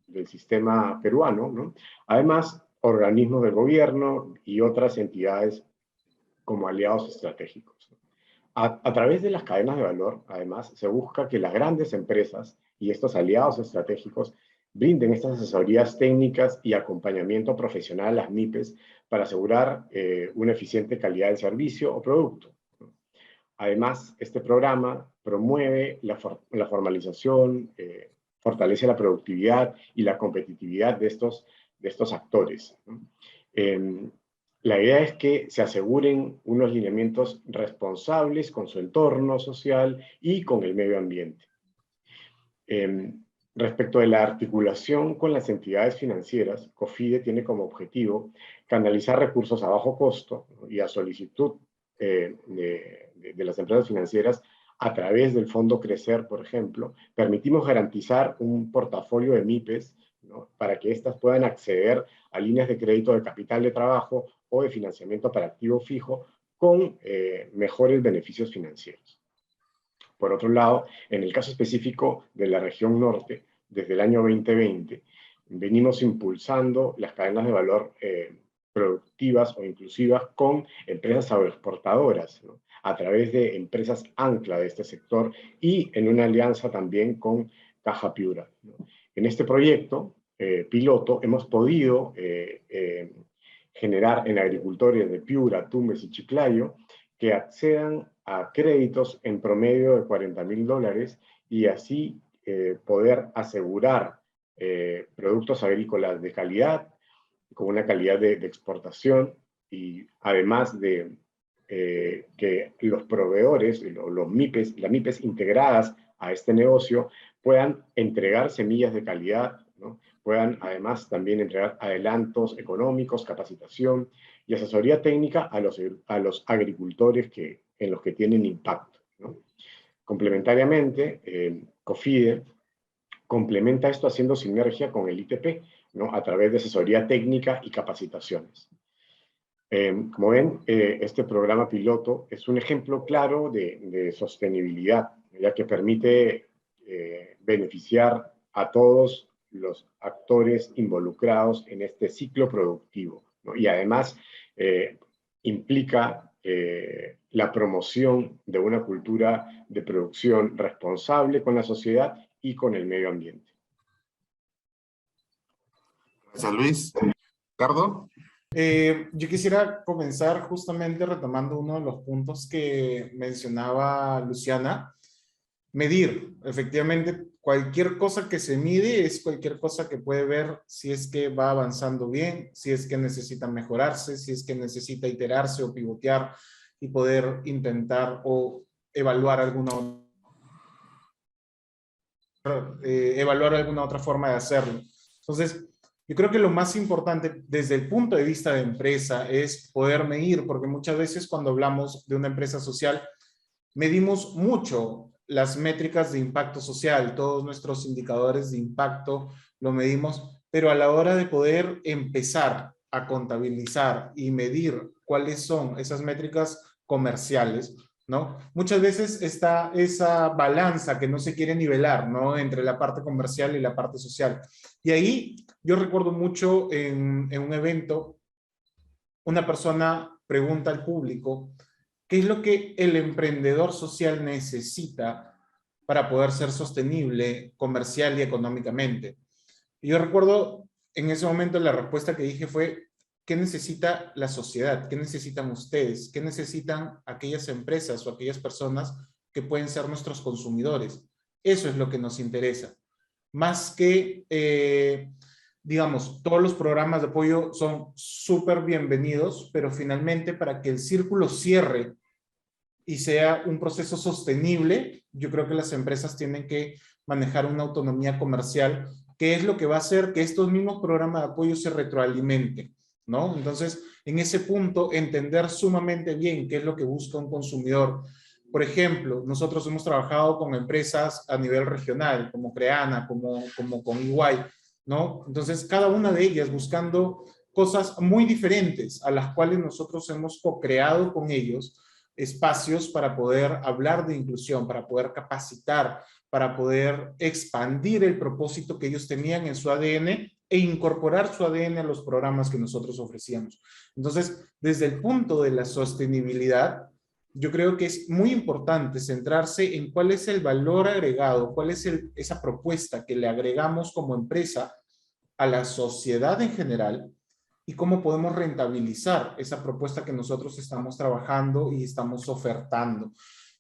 del sistema peruano, ¿no? Además, organismos del gobierno y otras entidades como aliados estratégicos. A través de las cadenas de valor, además, se busca que las grandes empresas y estos aliados estratégicos brinden estas asesorías técnicas y acompañamiento profesional a las MIPES para asegurar una eficiente calidad de servicio o producto. Además, este programa promueve la formalización, fortalece la productividad y la competitividad de estos actores. La idea es que se aseguren unos lineamientos responsables con su entorno social y con el medio ambiente. Respecto de la articulación con las entidades financieras, COFIDE tiene como objetivo canalizar recursos a bajo costo, ¿no?, y a solicitud de las empresas financieras a través del Fondo Crecer, por ejemplo. Permitimos garantizar un portafolio de MIPES, ¿no?, para que éstas puedan acceder a líneas de crédito de capital de trabajo o de financiamiento para activo fijo con mejores beneficios financieros. Por otro lado, en el caso específico de la región norte, desde el año 2020, venimos impulsando las cadenas de valor productivas o inclusivas con empresas agroexportadoras, ¿no?, a través de empresas ancla de este sector y en una alianza también con Caja Piura, ¿no? En este proyecto piloto hemos podido generar en agricultores de Piura, Tumbes y Chiclayo que accedan a créditos en promedio de $40.000 y así poder asegurar productos agrícolas de calidad, con una calidad de exportación, y además de que los proveedores, los MIPES, las MIPES integradas a este negocio, puedan entregar semillas de calidad, ¿no?, puedan además también entregar adelantos económicos, capacitación y asesoría técnica a los agricultores en los que tienen impacto, ¿no? Complementariamente, COFIDE complementa esto haciendo sinergia con el ITP, ¿no?, a través de asesoría técnica y capacitaciones. Como ven, este programa piloto es un ejemplo claro de sostenibilidad, ya que permite beneficiar a todos los actores involucrados en este ciclo productivo, ¿no? Y además implica la promoción de una cultura de producción responsable con la sociedad y con el medio ambiente. Gracias, Luis. Ricardo. Yo quisiera comenzar justamente retomando uno de los puntos que mencionaba Luciana. Medir. Efectivamente, cualquier cosa que se mide es cualquier cosa que puede ver si es que va avanzando bien, si es que necesita mejorarse, si es que necesita iterarse o pivotear y poder intentar o evaluar alguna otra forma de hacerlo. Entonces, yo creo que lo más importante desde el punto de vista de empresa es poder medir, porque muchas veces cuando hablamos de una empresa social, medimos mucho las métricas de impacto social, todos nuestros indicadores de impacto lo medimos, pero a la hora de poder empezar a contabilizar y medir cuáles son esas métricas comerciales, ¿no? Muchas veces está esa balanza que no se quiere nivelar, ¿no?, entre la parte comercial y la parte social. Y ahí yo recuerdo mucho en un evento, una persona pregunta al público, ¿qué es lo que el emprendedor social necesita para poder ser sostenible comercial y económicamente? Y yo recuerdo en ese momento la respuesta que dije fue, ¿qué necesita la sociedad? ¿Qué necesitan ustedes? ¿Qué necesitan aquellas empresas o aquellas personas que pueden ser nuestros consumidores? Eso es lo que nos interesa. Más que, digamos, todos los programas de apoyo son súper bienvenidos, pero finalmente para que el círculo cierre y sea un proceso sostenible, yo creo que las empresas tienen que manejar una autonomía comercial, que es lo que va a hacer que estos mismos programas de apoyo se retroalimenten, ¿no? Entonces, en ese punto, entender sumamente bien qué es lo que busca un consumidor. Por ejemplo, nosotros hemos trabajado con empresas a nivel regional, como Creana, como con EY, ¿no? Entonces, cada una de ellas buscando cosas muy diferentes a las cuales nosotros hemos co-creado con ellos, espacios para poder hablar de inclusión, para poder capacitar, para poder expandir el propósito que ellos tenían en su ADN e incorporar su ADN a los programas que nosotros ofrecíamos. Entonces, desde el punto de la sostenibilidad, yo creo que es muy importante centrarse en cuál es el valor agregado, cuál es esa propuesta que le agregamos como empresa a la sociedad en general y cómo podemos rentabilizar esa propuesta que nosotros estamos trabajando y estamos ofertando.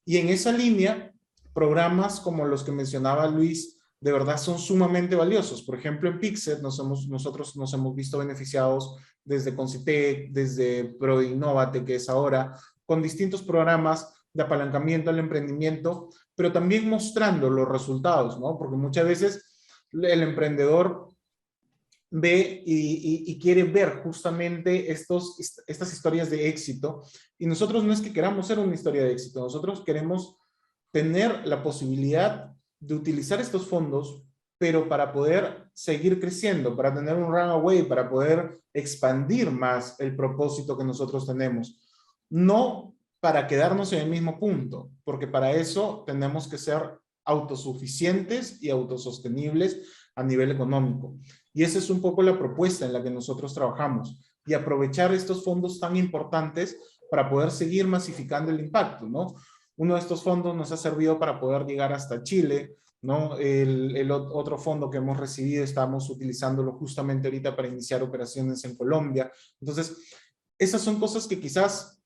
Y en esa línea, programas como los que mencionaba Luis, de verdad son sumamente valiosos. Por ejemplo, en Pixel nosotros nos hemos visto beneficiados desde Concitec, desde ProInnovate, que es ahora, con distintos programas de apalancamiento al emprendimiento, pero también mostrando los resultados, ¿no? Porque muchas veces el emprendedor ve y quiere ver justamente estas historias de éxito, y nosotros no es que queramos ser una historia de éxito, nosotros queremos tener la posibilidad de utilizar estos fondos, pero para poder seguir creciendo, para tener un runaway, para poder expandir más el propósito que nosotros tenemos. No para quedarnos en el mismo punto, porque para eso tenemos que ser autosuficientes y autosostenibles a nivel económico. Y esa es un poco la propuesta en la que nosotros trabajamos, y aprovechar estos fondos tan importantes para poder seguir masificando el impacto, ¿no? Uno de estos fondos nos ha servido para poder llegar hasta Chile, ¿no? El otro fondo que hemos recibido estamos utilizándolo justamente ahorita para iniciar operaciones en Colombia. Entonces, esas son cosas que quizás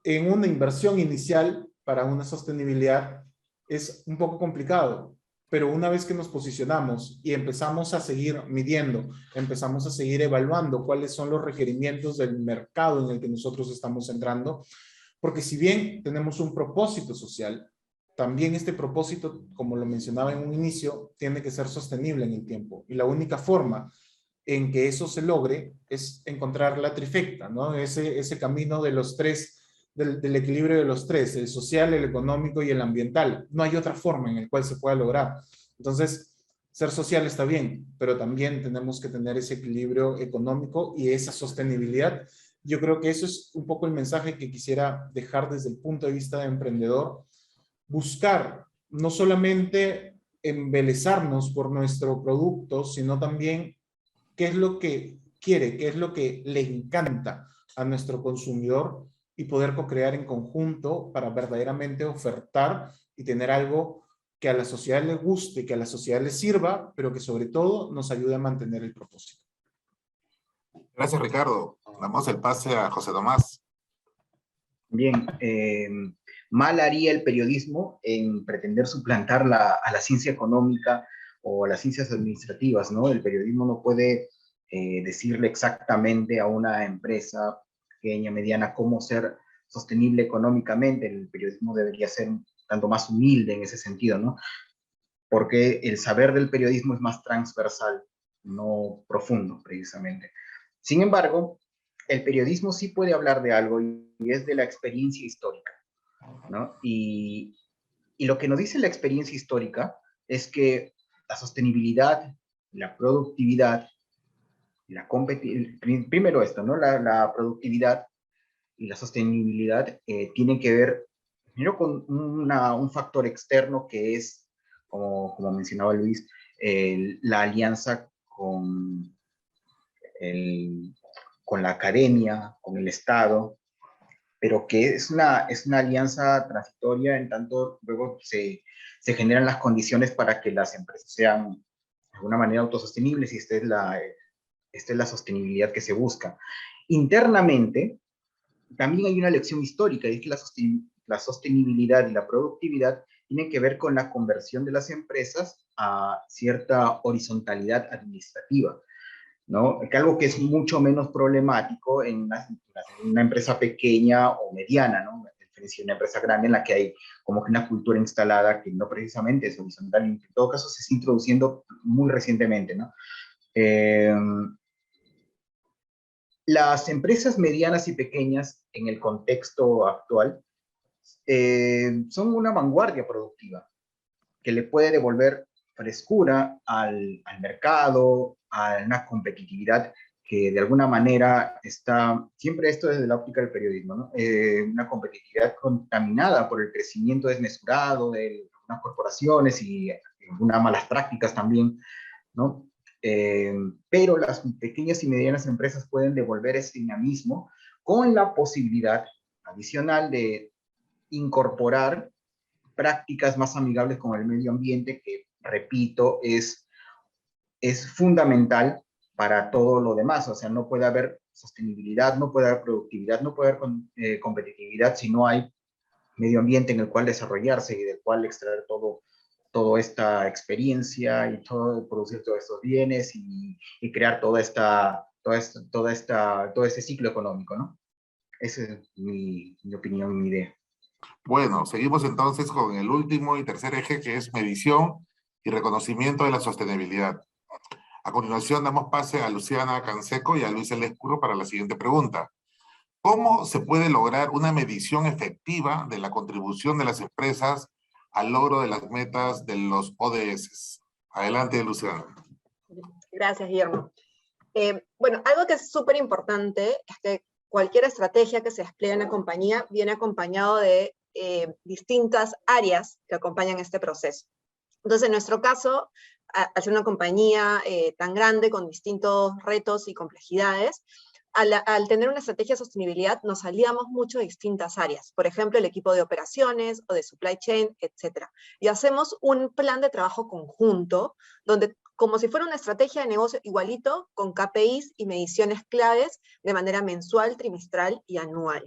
en una inversión inicial para una sostenibilidad es un poco complicado, pero una vez que nos posicionamos y empezamos a seguir midiendo, empezamos a seguir evaluando cuáles son los requerimientos del mercado en el que nosotros estamos entrando, porque si bien tenemos un propósito social, también este propósito, como lo mencionaba en un inicio, tiene que ser sostenible en el tiempo. Y la única forma en que eso se logre es encontrar la trifecta, ¿no? Ese camino de los tres, del equilibrio de los tres, el social, el económico y el ambiental. No hay otra forma en la cual se pueda lograr. Entonces, ser social está bien, pero también tenemos que tener ese equilibrio económico y esa sostenibilidad. Yo creo que eso es un poco el mensaje que quisiera dejar desde el punto de vista de emprendedor. Buscar no solamente embelezarnos por nuestro producto, sino también qué es lo que quiere, qué es lo que le encanta a nuestro consumidor, y poder co-crear en conjunto para verdaderamente ofertar y tener algo que a la sociedad le guste, que a la sociedad le sirva, pero que sobre todo nos ayude a mantener el propósito. Gracias, Ricardo. Damos el pase a José Tomás. Bien, mal haría el periodismo en pretender suplantar a la ciencia económica o a las ciencias administrativas, ¿no? El periodismo no puede decirle exactamente a una empresa pequeña, mediana, cómo ser sostenible económicamente. El periodismo debería ser tanto más humilde en ese sentido, ¿no? Porque el saber del periodismo es más transversal, no profundo, precisamente. Sin embargo, el periodismo sí puede hablar de algo, y es de la experiencia histórica, ¿no? Y lo que nos dice la experiencia histórica es que la sostenibilidad, la productividad, primero esto, ¿no? La productividad y la sostenibilidad tienen que ver primero con un factor externo que es, como mencionaba Luis, la alianza con la academia, con el Estado, pero que es una alianza transitoria, en tanto luego se generan las condiciones para que las empresas sean de alguna manera autosostenibles, y esta es la sostenibilidad que se busca. Internamente, también hay una lección histórica, y es que la sostenibilidad y la productividad tienen que ver con la conversión de las empresas a cierta horizontalidad administrativa, ¿no? Que algo que es mucho menos problemático en una empresa pequeña o mediana, ¿no? A diferencia de una empresa grande en la que hay como que una cultura instalada que no precisamente es horizontal, en todo caso se está introduciendo muy recientemente, ¿no? Las empresas medianas y pequeñas en el contexto actual son una vanguardia productiva que le puede devolver frescura al mercado, a una competitividad que de alguna manera está, siempre esto desde la óptica del periodismo, ¿no? Una competitividad contaminada por el crecimiento desmesurado de algunas corporaciones y algunas malas prácticas también, ¿no? Pero las pequeñas y medianas empresas pueden devolver ese dinamismo con la posibilidad adicional de incorporar prácticas más amigables con el medio ambiente, que, repito, es fundamental para todo lo demás. O sea, no puede haber sostenibilidad, no puede haber productividad, no puede haber competitividad si no hay medio ambiente en el cual desarrollarse y del cual extraer toda esta experiencia y producir todos estos bienes y crear todo este ciclo económico, ¿no? Esa es mi opinión, mi idea. Bueno, seguimos entonces con el último y tercer eje, que es medición y reconocimiento de la sostenibilidad. A continuación damos pase a Luciana Canseco y a Luis Elescuro para la siguiente pregunta. ¿Cómo se puede lograr una medición efectiva de la contribución de las empresas al logro de las metas de los ODS? Adelante, Luciana. Gracias, Guillermo. Bueno, algo que es súper importante es que cualquier estrategia que se despliegue en la compañía viene acompañado de distintas áreas que acompañan este proceso. Entonces, en nuestro caso, al ser una compañía tan grande con distintos retos y complejidades, al tener una estrategia de sostenibilidad nos aliamos mucho de distintas áreas, por ejemplo, el equipo de operaciones o de supply chain, etc. Y hacemos un plan de trabajo conjunto, donde como si fuera una estrategia de negocio igualito, con KPIs y mediciones claves de manera mensual, trimestral y anual.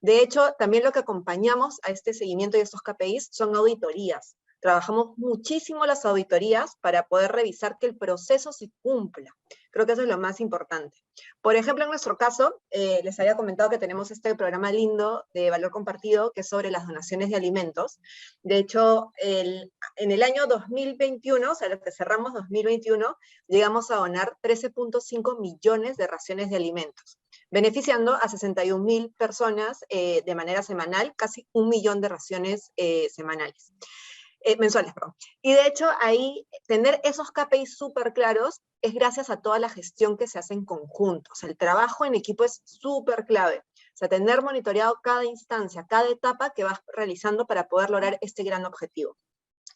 De hecho, también lo que acompañamos a este seguimiento y estos KPIs son auditorías. Trabajamos muchísimo las auditorías para poder revisar que el proceso se cumpla. Creo que eso es lo más importante. Por ejemplo, en nuestro caso, les había comentado que tenemos este programa lindo de valor compartido que es sobre las donaciones de alimentos. De hecho, en el año 2021, o sea, lo que cerramos 2021, llegamos a donar 13.5 millones de raciones de alimentos, beneficiando a 61.000 personas de manera semanal, casi 1 millón de raciones semanales. Mensuales, perdón. Y de hecho, ahí, tener esos KPIs súper claros es gracias a toda la gestión que se hace en conjunto. O sea, el trabajo en equipo es súper clave. O sea, tener monitoreado cada instancia, cada etapa que vas realizando para poder lograr este gran objetivo.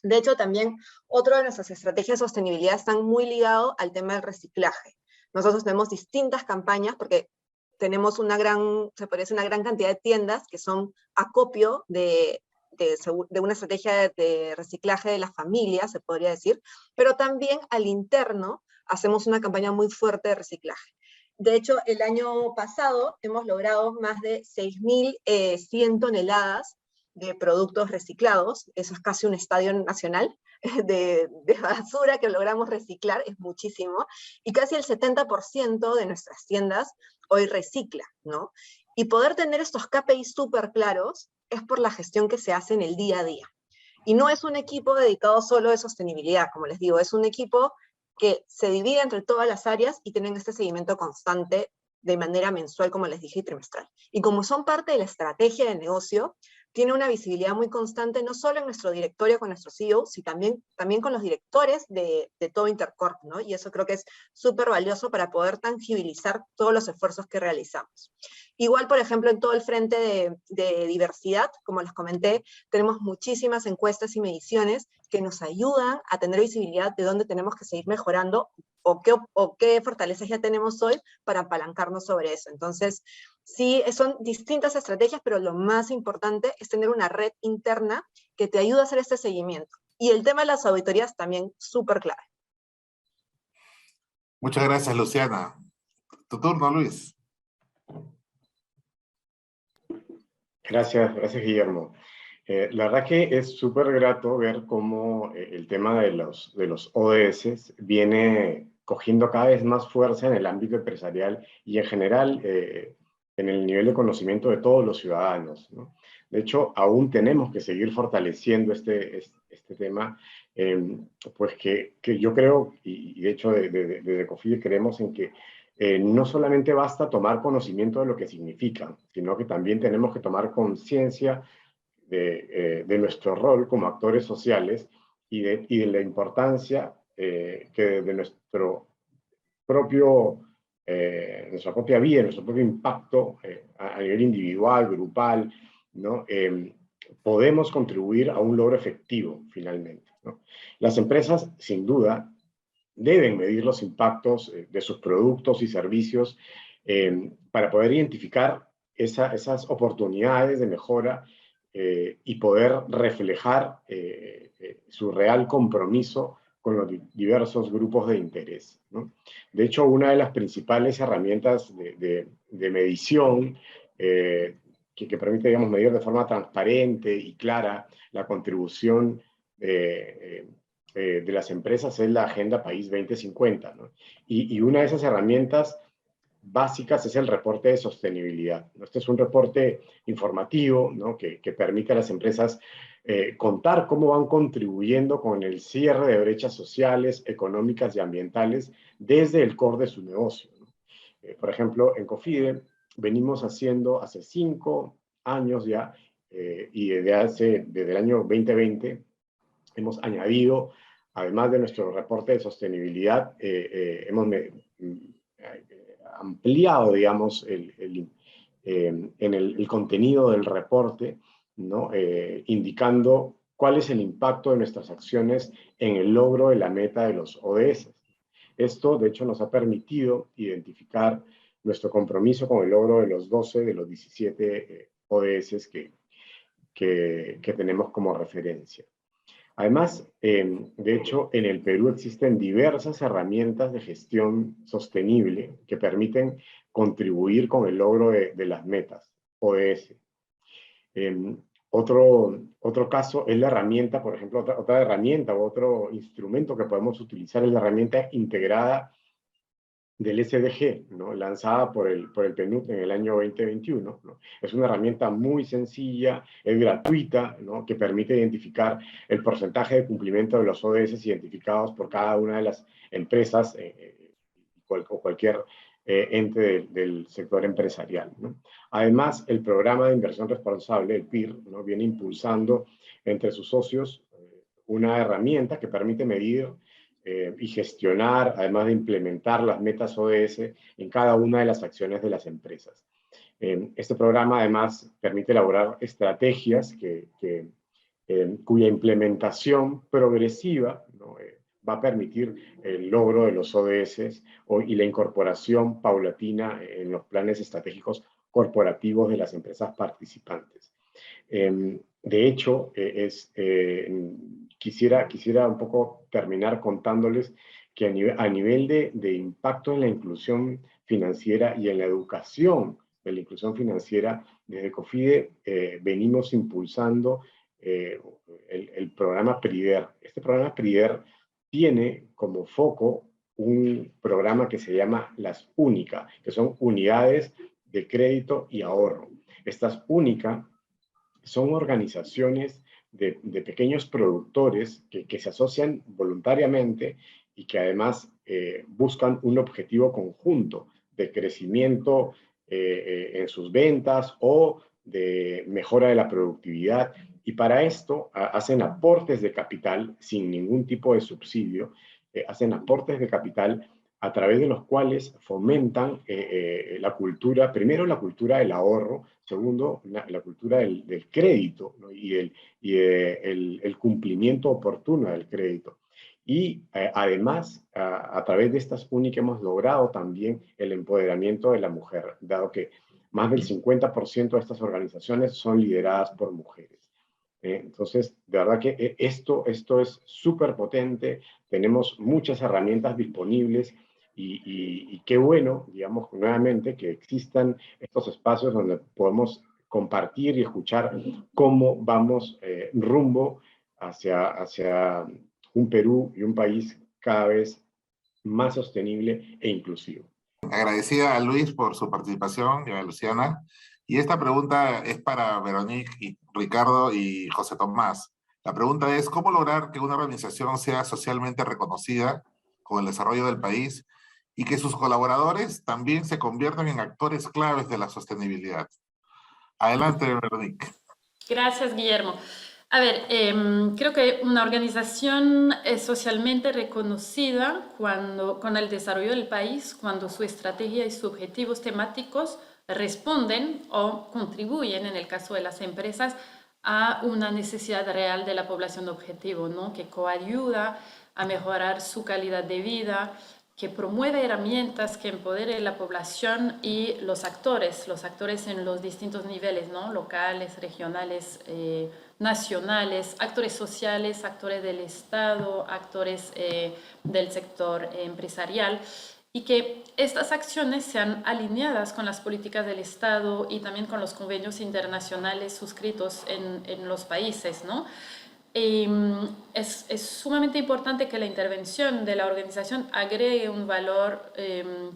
De hecho, también, otra de nuestras estrategias de sostenibilidad están muy ligado al tema del reciclaje. Nosotros tenemos distintas campañas, porque tenemos una gran cantidad de tiendas que son acopio de una estrategia de reciclaje de las familias, se podría decir, pero también al interno hacemos una campaña muy fuerte de reciclaje. De hecho, el año pasado hemos logrado más de 6.100 toneladas de productos reciclados, eso es casi un estadio nacional de basura que logramos reciclar, es muchísimo, y casi el 70% de nuestras tiendas hoy recicla, ¿no? Y poder tener estos KPIs súper claros es por la gestión que se hace en el día a día. Y no es un equipo dedicado solo de sostenibilidad, como les digo, es un equipo que se divide entre todas las áreas y tienen este seguimiento constante de manera mensual, como les dije, y trimestral. Y como son parte de la estrategia de negocio, tiene una visibilidad muy constante, no solo en nuestro directorio con nuestros CEOs, sino también con los directores de todo Intercorp, ¿no? Y eso creo que es súper valioso para poder tangibilizar todos los esfuerzos que realizamos. Igual, por ejemplo, en todo el frente de diversidad, como les comenté, tenemos muchísimas encuestas y mediciones que nos ayudan a tener visibilidad de dónde tenemos que seguir mejorando o qué fortalezas ya tenemos hoy para apalancarnos sobre eso. Entonces, sí, son distintas estrategias, pero lo más importante es tener una red interna que te ayude a hacer este seguimiento. Y el tema de las auditorías también súper clave. Muchas gracias, Luciana. Tu turno, Luis. Gracias, Guillermo. La verdad que es súper grato ver cómo el tema de los ODS viene cogiendo cada vez más fuerza en el ámbito empresarial y en general en el nivel de conocimiento de todos los ciudadanos, ¿no? De hecho, aún tenemos que seguir fortaleciendo este tema, pues que yo creo, y de hecho desde Ecofide creemos en que no solamente basta tomar conocimiento de lo que significa, sino que también tenemos que tomar conciencia de nuestro rol como actores sociales y de la importancia que de nuestra propia vida, nuestro propio impacto a nivel individual, grupal, ¿no? Podemos contribuir a un logro efectivo, finalmente, ¿no? Las empresas, sin duda, deben medir los impactos de sus productos y servicios para poder identificar esas oportunidades de mejora y poder reflejar su real compromiso con los diversos grupos de interés, ¿no? De hecho, una de las principales herramientas de medición que permite, digamos, medir de forma transparente y clara la contribución de las empresas es la Agenda País 2050, ¿no? Y una de esas herramientas básicas es el reporte de sostenibilidad. Este es un reporte informativo, ¿no? que permite a las empresas contar cómo van contribuyendo con el cierre de brechas sociales, económicas y ambientales desde el core de su negocio, ¿no? Por ejemplo, en Cofide venimos haciendo hace 5 años ya, y desde el año 2020 hemos añadido, además de nuestro reporte de sostenibilidad, hemos ampliado, digamos, en el contenido del reporte, ¿no? Indicando cuál es el impacto de nuestras acciones en el logro de la meta de los ODS. Esto, de hecho, nos ha permitido identificar nuestro compromiso con el logro de los 12 de los 17 ODS que tenemos como referencia. Además, de hecho, en el Perú existen diversas herramientas de gestión sostenible que permiten contribuir con el logro de las metas ODS. Otro caso es la herramienta, por ejemplo, otra herramienta o otro instrumento que podemos utilizar es la herramienta integrada del SDG, ¿no? Lanzada por el PNUD en el año 2021, ¿no? Es una herramienta muy sencilla, es gratuita, ¿no? Que permite identificar el porcentaje de cumplimiento de los ODS identificados por cada una de las empresas o cualquier ente del sector empresarial, ¿no? Además, el programa de inversión responsable, el PIR, ¿no? Viene impulsando entre sus socios una herramienta que permite medir y gestionar, además de implementar las metas ODS en cada una de las acciones de las empresas. Este programa además permite elaborar estrategias cuya implementación progresiva, ¿no? Va a permitir el logro de los ODS y la incorporación paulatina en los planes estratégicos corporativos de las empresas participantes. De hecho, quisiera un poco terminar contándoles que a nivel de impacto en la inclusión financiera y en la educación de la inclusión financiera, desde Cofide venimos impulsando el programa PRIDER. Este programa PRIDER tiene como foco un programa que se llama las UNICA, que son unidades de crédito y ahorro. Estas UNICA son organizaciones de pequeños productores que se asocian voluntariamente y que además buscan un objetivo conjunto de crecimiento en sus ventas o de mejora de la productividad. Y para esto hacen aportes de capital sin ningún tipo de subsidio, hacen aportes de capital a través de los cuales fomentan la cultura, primero la cultura del ahorro, segundo la cultura del crédito, ¿no? y el cumplimiento oportuno del crédito. Y además, a través de estas UNIC hemos logrado también el empoderamiento de la mujer, dado que más del 50% de estas organizaciones son lideradas por mujeres. Entonces, de verdad que esto es súper potente, tenemos muchas herramientas disponibles y qué bueno, digamos, nuevamente, que existan estos espacios donde podemos compartir y escuchar cómo vamos rumbo hacia un Perú y un país cada vez más sostenible e inclusivo. Agradecida a Luis por su participación y a Luciana. Y esta pregunta es para Veronique, y Ricardo y José Tomás. La pregunta es, ¿cómo lograr que una organización sea socialmente reconocida con el desarrollo del país y que sus colaboradores también se conviertan en actores claves de la sostenibilidad? Adelante, Veronique. Gracias, Guillermo. A ver, creo que una organización es socialmente reconocida con el desarrollo del país, cuando su estrategia y sus objetivos temáticos responden o contribuyen, en el caso de las empresas, a una necesidad real de la población objetivo, ¿no? Que coayuda a mejorar su calidad de vida, que promueva herramientas que empodere la población y los actores en los distintos niveles, ¿no? Locales, regionales, nacionales, actores sociales, actores del Estado, actores del sector empresarial, y que estas acciones sean alineadas con las políticas del Estado y también con los convenios internacionales suscritos en los países, ¿no? Es sumamente importante que la intervención de la organización agregue un valor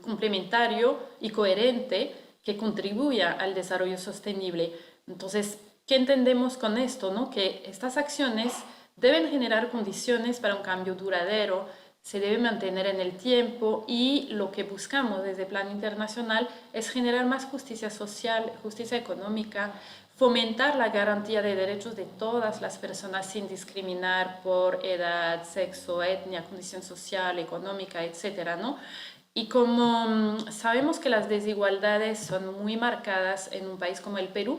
complementario y coherente que contribuya al desarrollo sostenible. Entonces, ¿qué entendemos con esto, no? Que estas acciones deben generar condiciones para un cambio duradero, se debe mantener en el tiempo, y lo que buscamos desde el Plan Internacional es generar más justicia social, justicia económica, fomentar la garantía de derechos de todas las personas sin discriminar por edad, sexo, etnia, condición social, económica, etcétera, ¿no? Y como sabemos que las desigualdades son muy marcadas en un país como el Perú,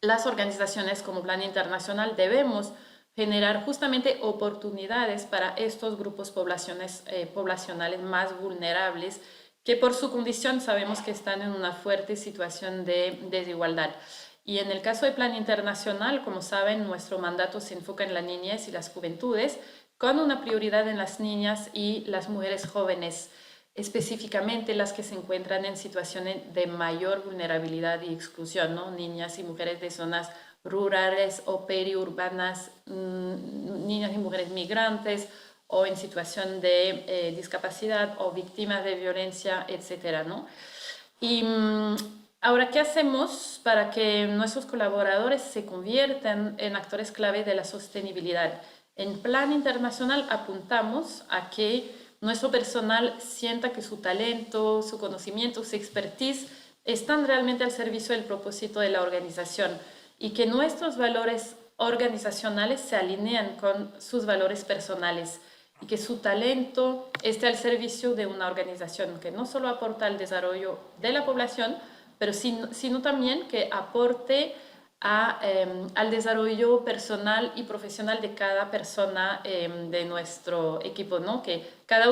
las organizaciones como Plan Internacional debemos generar justamente oportunidades para estos grupos poblacionales más vulnerables, que por su condición sabemos que están en una fuerte situación de desigualdad. Y en el caso del Plan Internacional, como saben, nuestro mandato se enfoca en la niñez y las juventudes, con una prioridad en las niñas y las mujeres jóvenes, específicamente las que se encuentran en situaciones de mayor vulnerabilidad y exclusión, ¿no? Niñas y mujeres de zonas rurales o periurbanas, niñas y mujeres migrantes o en situación de discapacidad o víctimas de violencia, etcétera, ¿no? Y ahora, ¿qué hacemos para que nuestros colaboradores se conviertan en actores clave de la sostenibilidad? En Plan Internacional apuntamos a que nuestro personal sienta que su talento, su conocimiento, su expertise están realmente al servicio del propósito de la organización, y que nuestros valores organizacionales se alinean con sus valores personales, y que su talento esté al servicio de una organización que no solo aporta al desarrollo de la población, pero sino también que aporte al desarrollo personal y profesional de cada persona de nuestro equipo, ¿no? Que cada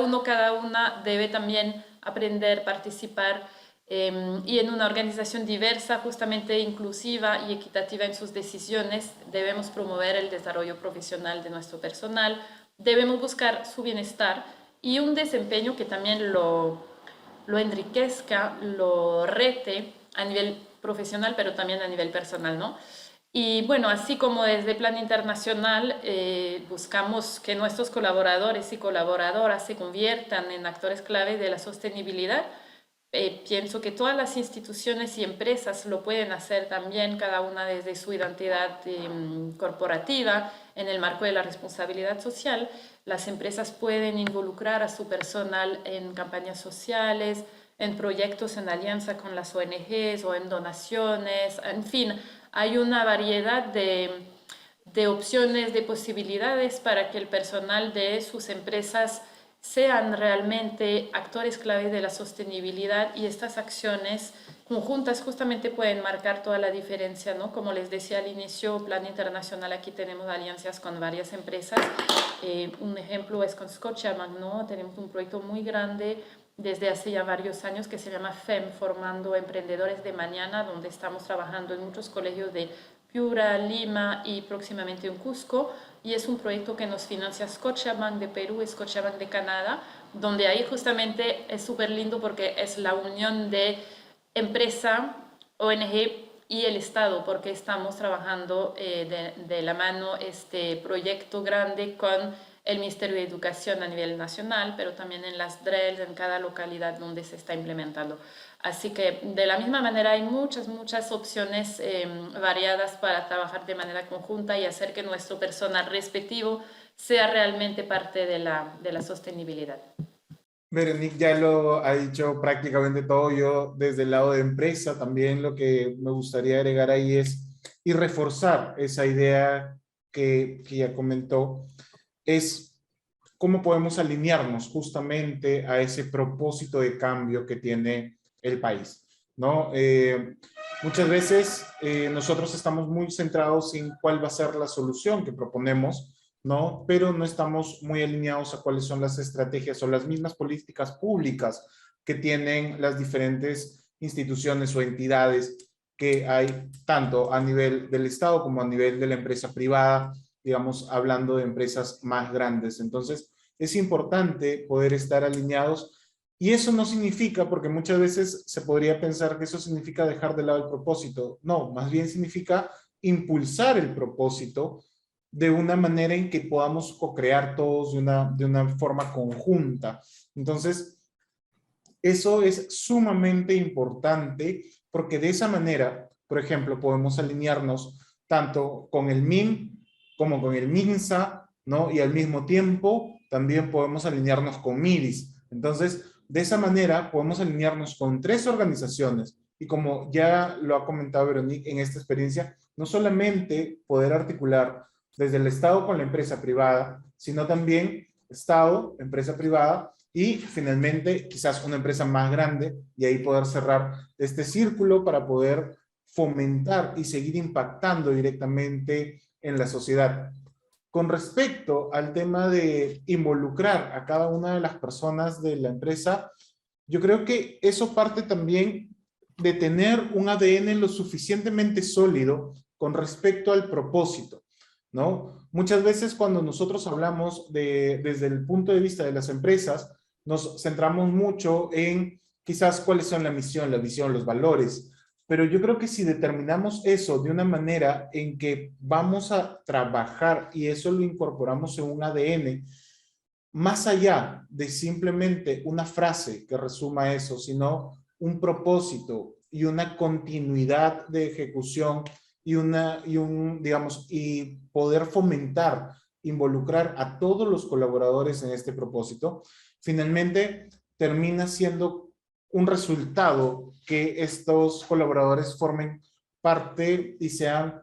una debe también aprender, participar, y en una organización diversa, justamente inclusiva y equitativa en sus decisiones, debemos promover el desarrollo profesional de nuestro personal, debemos buscar su bienestar y un desempeño que también lo enriquezca, lo rete a nivel profesional, pero también a nivel personal, ¿no? Y bueno, así como desde Plan Internacional buscamos que nuestros colaboradores y colaboradoras se conviertan en actores clave de la sostenibilidad, pienso que todas las instituciones y empresas lo pueden hacer también, cada una desde su identidad corporativa, en el marco de la responsabilidad social. Las empresas pueden involucrar a su personal en campañas sociales, en proyectos en alianza con las ONGs o en donaciones, en fin, hay una variedad de opciones, de posibilidades para que el personal de sus empresas sean realmente actores clave de la sostenibilidad, y estas acciones conjuntas justamente pueden marcar toda la diferencia, ¿no? Como les decía al inicio, Plan Internacional, aquí tenemos alianzas con varias empresas. Un ejemplo es con Scotiabank, ¿no? Tenemos un proyecto muy grande desde hace ya varios años que se llama FEM, Formando Emprendedores de Mañana, donde estamos trabajando en muchos colegios de Piura, Lima y próximamente en Cusco, y es un proyecto que nos financia Scotiabank de Perú y Scotiabank de Canadá, donde ahí justamente es súper lindo porque es la unión de empresa, ONG y el Estado, porque estamos trabajando de la mano este proyecto grande con el Ministerio de Educación a nivel nacional, pero también en las DRELs, en cada localidad donde se está implementando. Así que de la misma manera hay muchas opciones variadas para trabajar de manera conjunta y hacer que nuestro personal respectivo sea realmente parte de la sostenibilidad. Veronique ya lo ha dicho prácticamente todo. Yo desde el lado de empresa también lo que me gustaría agregar ahí es y reforzar esa idea que ya comentó, es cómo podemos alinearnos justamente a ese propósito de cambio que tiene el país, ¿no? Muchas veces nosotros estamos muy centrados en cuál va a ser la solución que proponemos, ¿no? Pero no estamos muy alineados a cuáles son las estrategias o las mismas políticas públicas que tienen las diferentes instituciones o entidades que hay tanto a nivel del Estado como a nivel de la empresa privada, digamos, hablando de empresas más grandes. Entonces, es importante poder estar alineados y eso no significa, porque muchas veces se podría pensar que eso significa dejar de lado el propósito. No, más bien significa impulsar el propósito de una manera en que podamos co-crear todos de una forma conjunta. Entonces, eso es sumamente importante porque de esa manera, por ejemplo, podemos alinearnos tanto con el MIM como con el MINSA, ¿no? Y al mismo tiempo también podemos alinearnos con MIRIS. Entonces, de esa manera podemos alinearnos con 3 organizaciones y como ya lo ha comentado Veronique en esta experiencia, no solamente poder articular desde el Estado con la empresa privada, sino también Estado, empresa privada y finalmente quizás una empresa más grande y ahí poder cerrar este círculo para poder fomentar y seguir impactando directamente en la sociedad. Con respecto al tema de involucrar a cada una de las personas de la empresa, yo creo que eso parte también de tener un ADN lo suficientemente sólido con respecto al propósito, ¿no? Muchas veces cuando nosotros hablamos desde el punto de vista de las empresas, nos centramos mucho en quizás cuáles son la misión, la visión, los valores, pero yo creo que si determinamos eso de una manera en que vamos a trabajar y eso lo incorporamos en un ADN, más allá de simplemente una frase que resuma eso, sino un propósito y una continuidad de ejecución y poder fomentar, involucrar a todos los colaboradores en este propósito, finalmente termina siendo un resultado que estos colaboradores formen parte y sean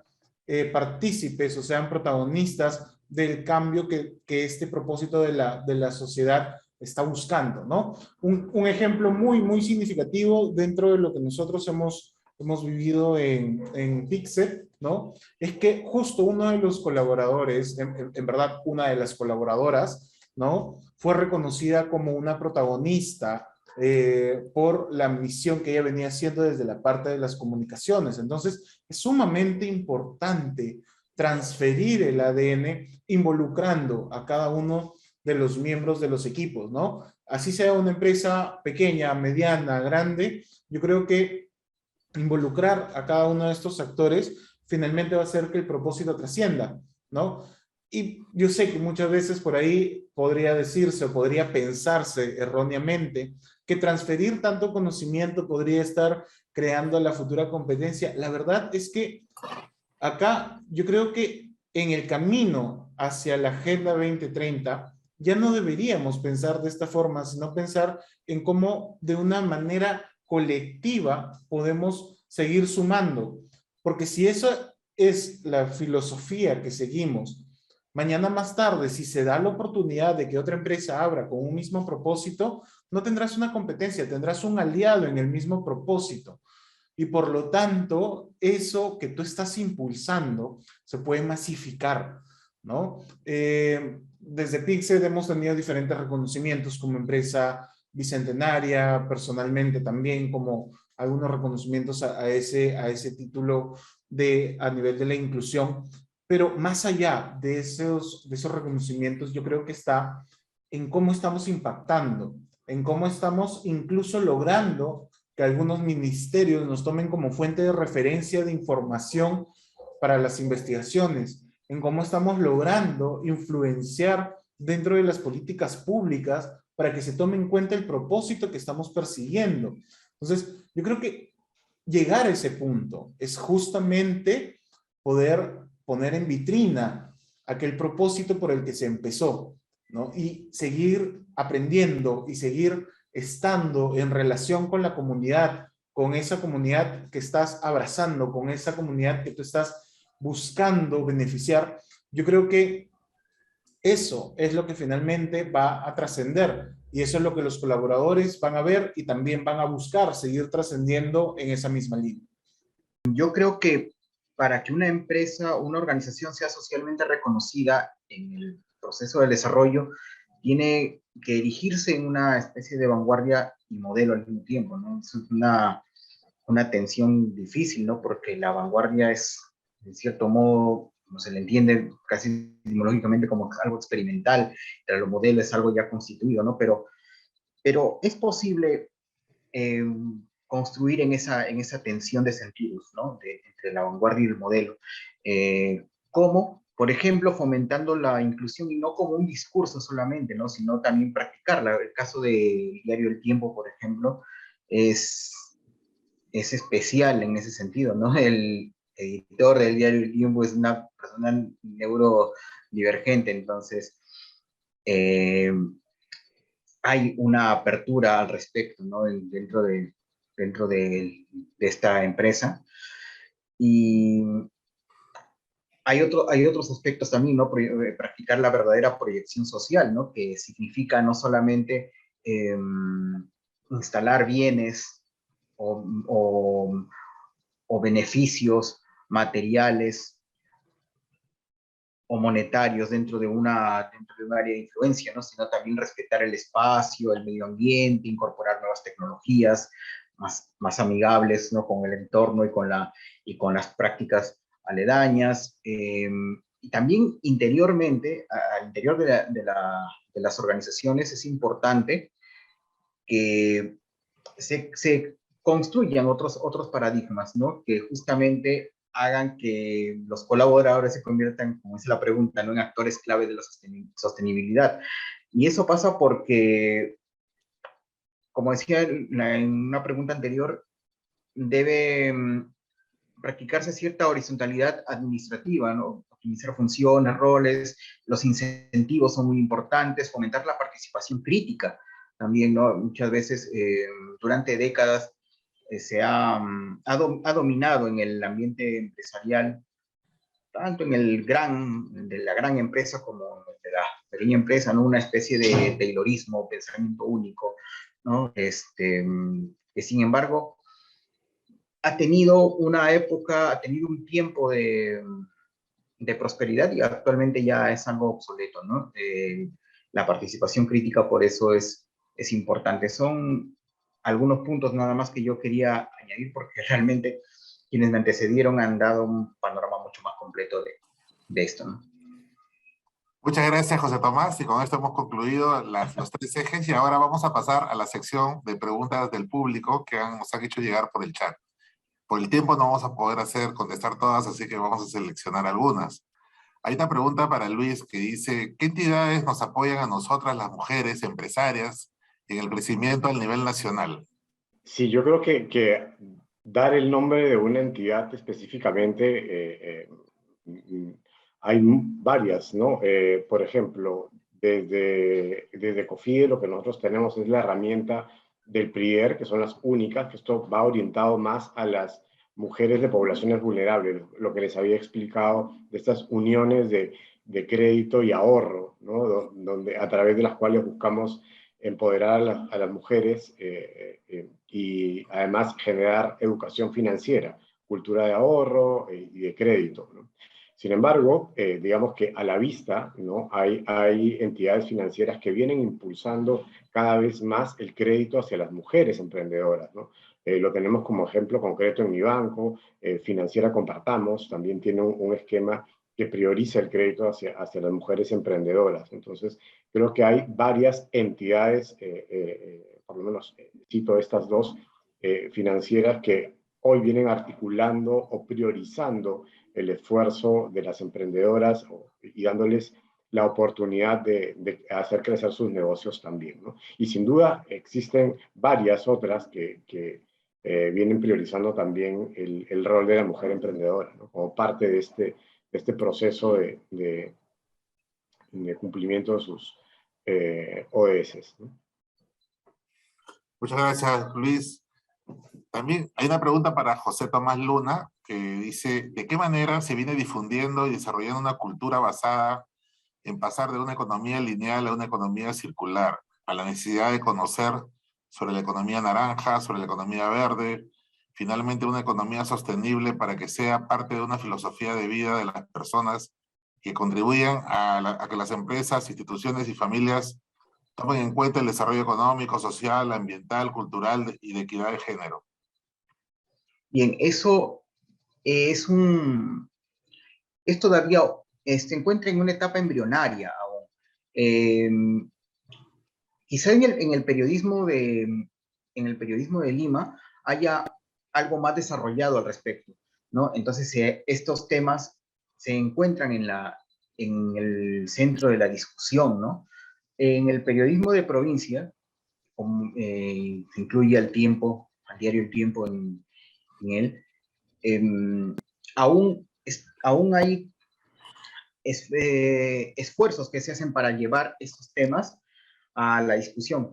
partícipes o sean protagonistas del cambio que este propósito de la sociedad está buscando, ¿no? Un ejemplo muy significativo dentro de lo que nosotros hemos vivido en Pixel, ¿no? Es que justo uno de los colaboradores, en verdad una de las colaboradoras, ¿no? Fue reconocida como una protagonista por la misión que ella venía haciendo desde la parte de las comunicaciones. Entonces, es sumamente importante transferir el ADN involucrando a cada uno de los miembros de los equipos, ¿no? Así sea una empresa pequeña, mediana, grande, yo creo que involucrar a cada uno de estos actores finalmente va a hacer que el propósito trascienda, ¿no? Y yo sé que muchas veces por ahí podría decirse o podría pensarse erróneamente que transferir tanto conocimiento podría estar creando la futura competencia. La verdad es que acá yo creo que en el camino hacia la Agenda 2030 ya no deberíamos pensar de esta forma, sino pensar en cómo de una manera colectiva podemos seguir sumando. Porque si esa es la filosofía que seguimos, mañana más tarde, si se da la oportunidad de que otra empresa abra con un mismo propósito, no tendrás una competencia, tendrás un aliado en el mismo propósito. Y por lo tanto, eso que tú estás impulsando se puede masificar, ¿no? Desde Pixel hemos tenido diferentes reconocimientos como empresa bicentenaria, personalmente también como algunos reconocimientos a ese título a nivel de la inclusión. Pero más allá de esos reconocimientos, yo creo que está en cómo estamos impactando, en cómo estamos incluso logrando que algunos ministerios nos tomen como fuente de referencia de información para las investigaciones, en cómo estamos logrando influenciar dentro de las políticas públicas para que se tome en cuenta el propósito que estamos persiguiendo. Entonces, yo creo que llegar a ese punto es justamente poder poner en vitrina aquel propósito por el que se empezó, ¿no? Y seguir aprendiendo y seguir estando en relación con la comunidad, con esa comunidad que estás abrazando, con esa comunidad que tú estás buscando beneficiar. Yo creo que eso es lo que finalmente va a trascender y eso es lo que los colaboradores van a ver y también van a buscar seguir trascendiendo en esa misma línea. Yo creo que para que una empresa o una organización sea socialmente reconocida, en el proceso del desarrollo tiene que erigirse en una especie de vanguardia y modelo al mismo tiempo, ¿no? Es una tensión difícil, ¿no? Porque la vanguardia es, de cierto modo, no se le entiende casi etimológicamente como algo experimental, pero lo modelo es algo ya constituido, ¿no? Pero es posible eh, construir en esa tensión de sentidos, ¿no? Entre la vanguardia y el modelo. ¿Cómo? Por ejemplo, fomentando la inclusión y no como un discurso solamente, ¿no? Sino también practicarla. El caso del diario El Tiempo, por ejemplo, es especial en ese sentido, ¿no? El editor del diario El Tiempo es una persona neurodivergente, entonces hay una apertura al respecto, ¿no? Dentro de esta empresa. Y hay otros aspectos también, ¿no? Practicar la verdadera proyección social, ¿no? Que significa no solamente instalar bienes o, o, o beneficios materiales o monetarios dentro de un área de influencia, ¿no? Sino también respetar el espacio, el medio ambiente, incorporar nuevas tecnologías más amigables, ¿no? Con el entorno y con las prácticas aledañas. Y también interiormente, al interior de las organizaciones, es importante que se construyan otros paradigmas, ¿no? Que justamente hagan que los colaboradores se conviertan, como dice la pregunta, ¿no? En actores clave de la sostenibilidad. Y eso pasa porque, como decía en una pregunta anterior, debe practicarse cierta horizontalidad administrativa, ¿no? Optimizar funciones, roles, los incentivos son muy importantes, fomentar la participación crítica también, ¿no? Muchas veces, durante décadas, ha dominado en el ambiente empresarial, tanto en de la gran empresa como en de la pequeña empresa, ¿no? Una especie de taylorismo, pensamiento único, ¿no? Que sin embargo ha tenido una época, ha tenido un tiempo de prosperidad y actualmente ya es algo obsoleto, ¿no? La participación crítica por eso es importante. Son algunos puntos nada más que yo quería añadir porque realmente quienes me antecedieron han dado un panorama mucho más completo de esto, ¿no? Muchas gracias, José Tomás, y con esto hemos concluido los tres ejes y ahora vamos a pasar a la sección de preguntas del público que nos han hecho llegar por el chat. Por el tiempo no vamos a poder contestar todas, así que vamos a seleccionar algunas. Hay una pregunta para Luis que dice, ¿qué entidades nos apoyan a nosotras, las mujeres empresarias, en el crecimiento a nivel nacional? Sí, yo creo que dar el nombre de una entidad específicamente, hay varias, ¿no? Por ejemplo, desde COFIDE lo que nosotros tenemos es la herramienta del PRIER, que son las únicas, que esto va orientado más a las mujeres de poblaciones vulnerables, lo que les había explicado de estas uniones de crédito y ahorro, ¿no? Donde, a través de las cuales buscamos empoderar a las mujeres y además generar educación financiera, cultura de ahorro y de crédito, ¿no? Sin embargo, digamos que a la vista, ¿no? Hay entidades financieras que vienen impulsando cada vez más el crédito hacia las mujeres emprendedoras, ¿no? Lo tenemos como ejemplo concreto en mi banco, Financiera Compartamos, también tiene un esquema que prioriza el crédito hacia las mujeres emprendedoras. Entonces, creo que hay varias entidades, por lo menos cito estas dos, financieras que hoy vienen articulando o priorizando el esfuerzo de las emprendedoras y dándoles la oportunidad de hacer crecer sus negocios también, ¿no? Y sin duda existen varias otras que vienen priorizando también el rol de la mujer emprendedora, ¿no? Como parte de este proceso de cumplimiento de sus ODS, ¿no? Muchas gracias, Luis. También hay una pregunta para José Tomás Luna que dice, ¿de qué manera se viene difundiendo y desarrollando una cultura basada en pasar de una economía lineal a una economía circular, a la necesidad de conocer sobre la economía naranja, sobre la economía verde, finalmente una economía sostenible para que sea parte de una filosofía de vida de las personas que contribuyen a que las empresas, instituciones y familias tomen en cuenta el desarrollo económico, social, ambiental, cultural y de equidad de género? Bien, eso es es todavía, se encuentra en una etapa embrionaria aún. Quizá en el periodismo de Lima haya algo más desarrollado al respecto, ¿no? Entonces, estos temas se encuentran en el centro de la discusión, ¿no? En el periodismo de provincia, se incluye al Tiempo, al diario El Tiempo en él, aún hay esfuerzos que se hacen para llevar estos temas a la discusión.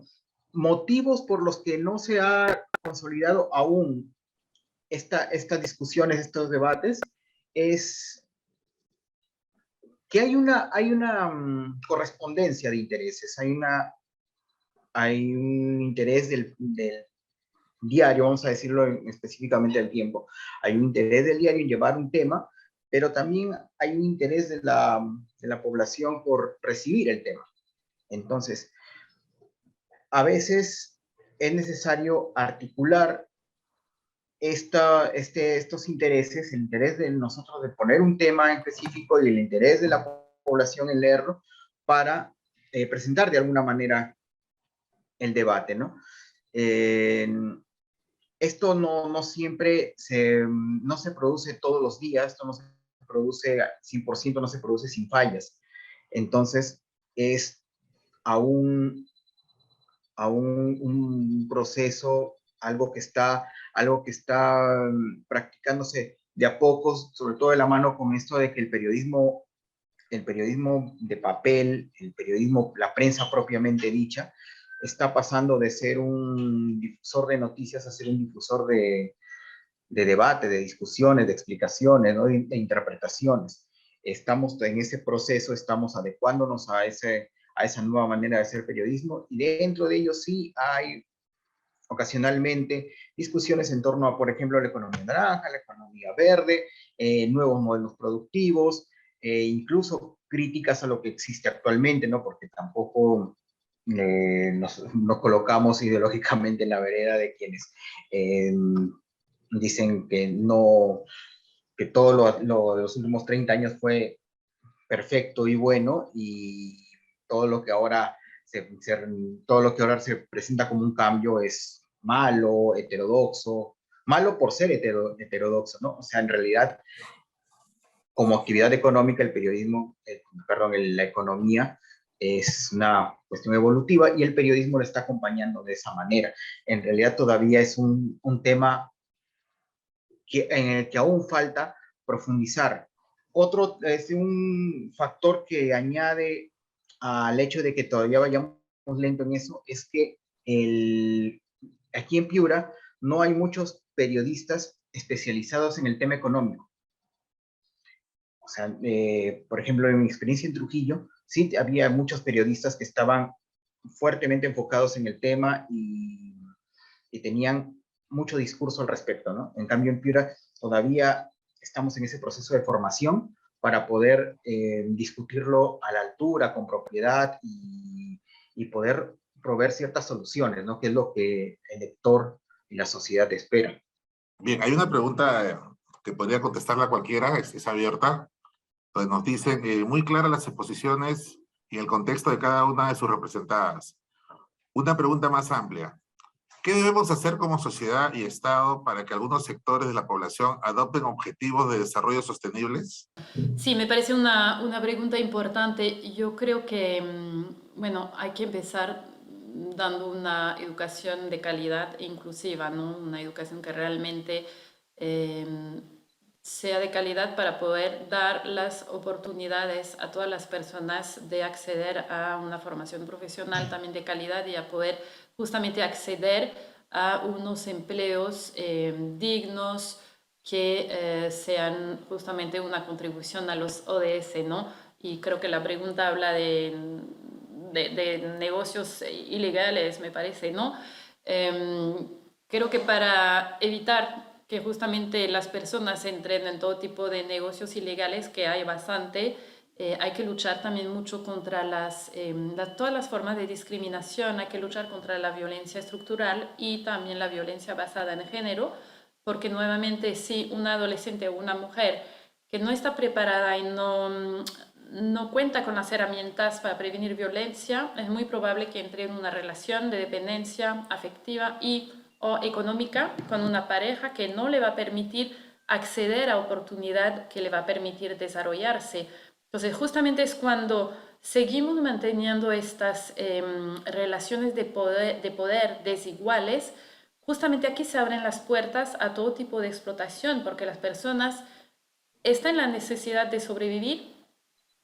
Motivos por los que no se ha consolidado aún estas discusiones, estos debates, es que hay una correspondencia de intereses, hay un interés del diario, vamos a decirlo específicamente del Tiempo, hay un interés del diario en llevar un tema, pero también hay un interés de la población por recibir el tema. Entonces, a veces es necesario articular estos intereses, el interés de nosotros de poner un tema en específico y el interés de la población en leerlo para presentar de alguna manera el debate, ¿no? Esto no siempre no se produce todos los días, esto no se produce 100%, no se produce sin fallas. Entonces, es aún un proceso, algo que está practicándose de a pocos, sobre todo de la mano con esto de que el periodismo de papel, la prensa propiamente dicha, está pasando de ser un difusor de noticias a ser un difusor de debate, de discusiones, de explicaciones, ¿no? de interpretaciones. Estamos en ese proceso, estamos adecuándonos a esa nueva manera de hacer periodismo, y dentro de ello sí hay ocasionalmente discusiones en torno a, por ejemplo, la economía naranja, la economía verde, nuevos modelos productivos, incluso críticas a lo que existe actualmente, ¿no? Porque tampoco nos colocamos ideológicamente en la vereda de quienes dicen que no, que todo lo de los últimos 30 años fue perfecto y bueno, y todo lo que ahora todo lo que ahora se presenta como un cambio es malo, heterodoxo, malo por ser heterodoxo, ¿no? O sea, en realidad, como actividad económica, el periodismo, la economía es una cuestión evolutiva y el periodismo lo está acompañando de esa manera. En realidad todavía es un tema en el que aún falta profundizar. Otro es un factor que añade al hecho de que todavía vayamos lento en eso, es que aquí en Piura no hay muchos periodistas especializados en el tema económico. O sea, por ejemplo, en mi experiencia en Trujillo, sí había muchos periodistas que estaban fuertemente enfocados en el tema y tenían mucho discurso al respecto, ¿no? En cambio, en Piura todavía estamos en ese proceso de formación para poder discutirlo a la altura, con propiedad y poder proveer ciertas soluciones, ¿no? Que es lo que el lector y la sociedad esperan. Bien, hay una pregunta que podría contestarla cualquiera, es abierta. Pues nos dicen muy claras las exposiciones y el contexto de cada una de sus representadas. Una pregunta más amplia. ¿Qué debemos hacer como sociedad y Estado para que algunos sectores de la población adopten objetivos de desarrollo sostenibles? Sí, me parece una pregunta importante. Yo creo que, bueno, hay que empezar dando una educación de calidad inclusiva, ¿no? Una educación que realmente sea de calidad para poder dar las oportunidades a todas las personas de acceder a una formación profesional también de calidad y a poder justamente acceder a unos empleos dignos que sean justamente una contribución a los ODS, ¿no? Y creo que la pregunta habla de negocios ilegales, me parece, ¿no? Creo que para evitar que justamente las personas entren en todo tipo de negocios ilegales, que hay bastante, hay que luchar también mucho contra todas las formas de discriminación, hay que luchar contra la violencia estructural y también la violencia basada en género, porque nuevamente si una adolescente o una mujer que no está preparada y no cuenta con las herramientas para prevenir violencia, es muy probable que entre en una relación de dependencia afectiva o económica con una pareja que no le va a permitir acceder a oportunidad que le va a permitir desarrollarse. Entonces, justamente es cuando seguimos manteniendo estas relaciones de poder desiguales, justamente aquí se abren las puertas a todo tipo de explotación, porque las personas están en la necesidad de sobrevivir,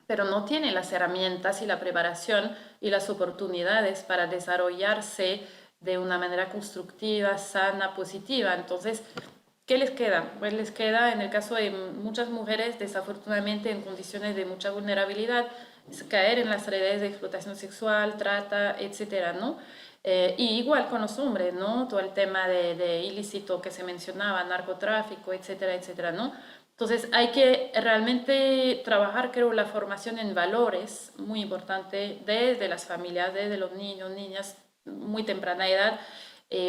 pero no tienen las herramientas y la preparación y las oportunidades para desarrollarse de una manera constructiva, sana, positiva. Entonces, ¿qué les queda? Pues les queda, en el caso de muchas mujeres, desafortunadamente en condiciones de mucha vulnerabilidad, caer en las redes de explotación sexual, trata, etcétera, ¿no? Y igual con los hombres, ¿no? Todo el tema de ilícito que se mencionaba, narcotráfico, etcétera, etcétera, ¿no? Entonces hay que realmente trabajar, creo, la formación en valores, muy importante, desde las familias, desde los niños, niñas, muy temprana edad,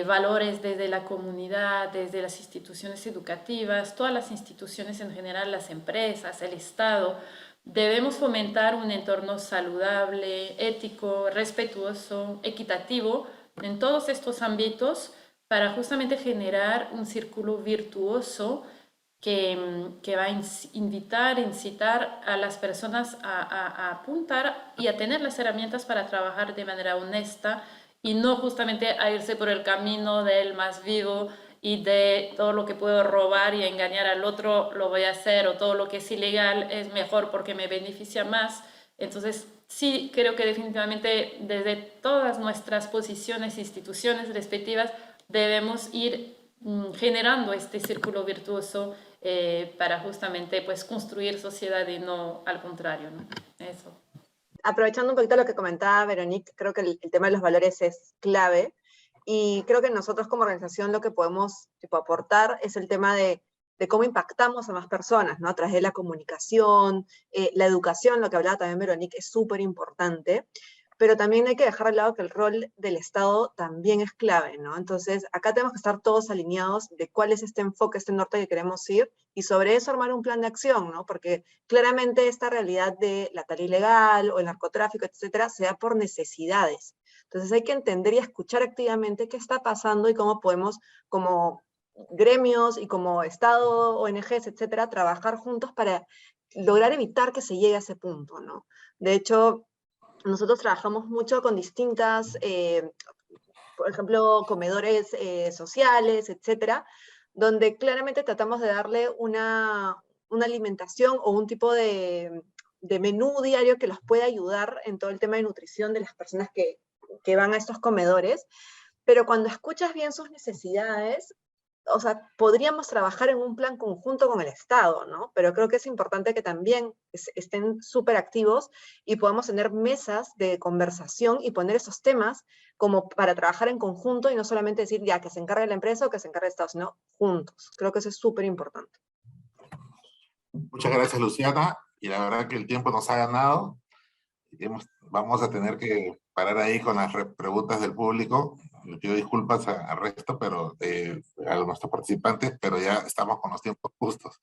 valores desde la comunidad, desde las instituciones educativas, todas las instituciones en general, las empresas, el Estado. Debemos fomentar un entorno saludable, ético, respetuoso, equitativo en todos estos ámbitos para justamente generar un círculo virtuoso que va a incitar a las personas a apuntar y a tener las herramientas para trabajar de manera honesta y no justamente a irse por el camino del más vivo y de todo lo que puedo robar y engañar al otro lo voy a hacer, o todo lo que es ilegal es mejor porque me beneficia más. Entonces sí creo que definitivamente desde todas nuestras posiciones e instituciones respectivas debemos ir generando este círculo virtuoso para justamente pues construir sociedad y no al contrario, ¿no? Eso. Aprovechando un poquito lo que comentaba Veronique, creo que el tema de los valores es clave, y creo que nosotros como organización lo que podemos aportar es el tema de cómo impactamos a más personas, ¿no? A través de la comunicación, la educación, lo que hablaba también Veronique, es súper importante, pero también hay que dejar de lado que el rol del Estado también es clave, ¿no? Entonces, acá tenemos que estar todos alineados de cuál es este enfoque, este norte que queremos ir, y sobre eso armar un plan de acción, ¿no? Porque claramente esta realidad de la tala ilegal o el narcotráfico, etcétera, se da por necesidades. Entonces hay que entender y escuchar activamente qué está pasando y cómo podemos, como gremios y como Estado, ONGs, etcétera, trabajar juntos para lograr evitar que se llegue a ese punto, ¿no? De hecho, nosotros trabajamos mucho con distintas, por ejemplo, comedores sociales, etcétera, donde claramente tratamos de darle una alimentación o un tipo de menú diario que los pueda ayudar en todo el tema de nutrición de las personas que van a estos comedores, pero cuando escuchas bien sus necesidades, o sea, podríamos trabajar en un plan conjunto con el Estado, ¿no? Pero creo que es importante que también estén súper activos y podamos tener mesas de conversación y poner esos temas como para trabajar en conjunto y no solamente decir ya que se encargue la empresa o que se encargue el Estado, sino juntos. Creo que eso es súper importante. Muchas gracias, Luciana. Y la verdad que el tiempo nos ha ganado. Vamos a tener que parar ahí con las preguntas del público. Le pido disculpas al resto, pero a nuestros participantes, pero ya estamos con los tiempos justos.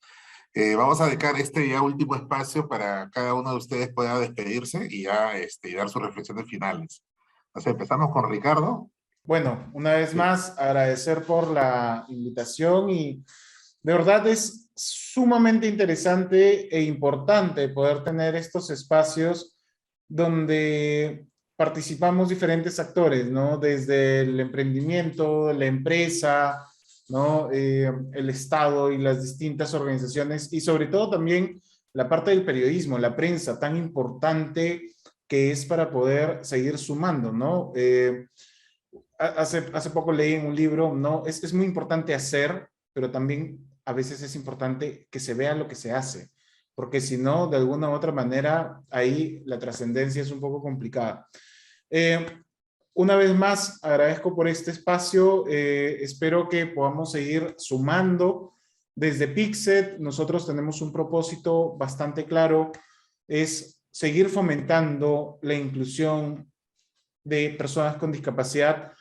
Vamos a dedicar este ya último espacio para cada uno de ustedes pueda despedirse y ya y dar sus reflexiones finales. Entonces empezamos con Ricardo. Bueno, una vez más, agradecer por la invitación y de verdad es sumamente interesante e importante poder tener estos espacios donde participamos diferentes actores, ¿no? Desde el emprendimiento, la empresa, ¿no? El Estado y las distintas organizaciones y sobre todo también la parte del periodismo, la prensa, tan importante que es para poder seguir sumando, ¿no? Hace poco leí en un libro, ¿no? Es muy importante hacer, pero también a veces es importante que se vea lo que se hace, porque si no, de alguna u otra manera, ahí la trascendencia es un poco complicada. Una vez más, agradezco por este espacio, espero que podamos seguir sumando. Desde Pixet, nosotros tenemos un propósito bastante claro, es seguir fomentando la inclusión de personas con discapacidad.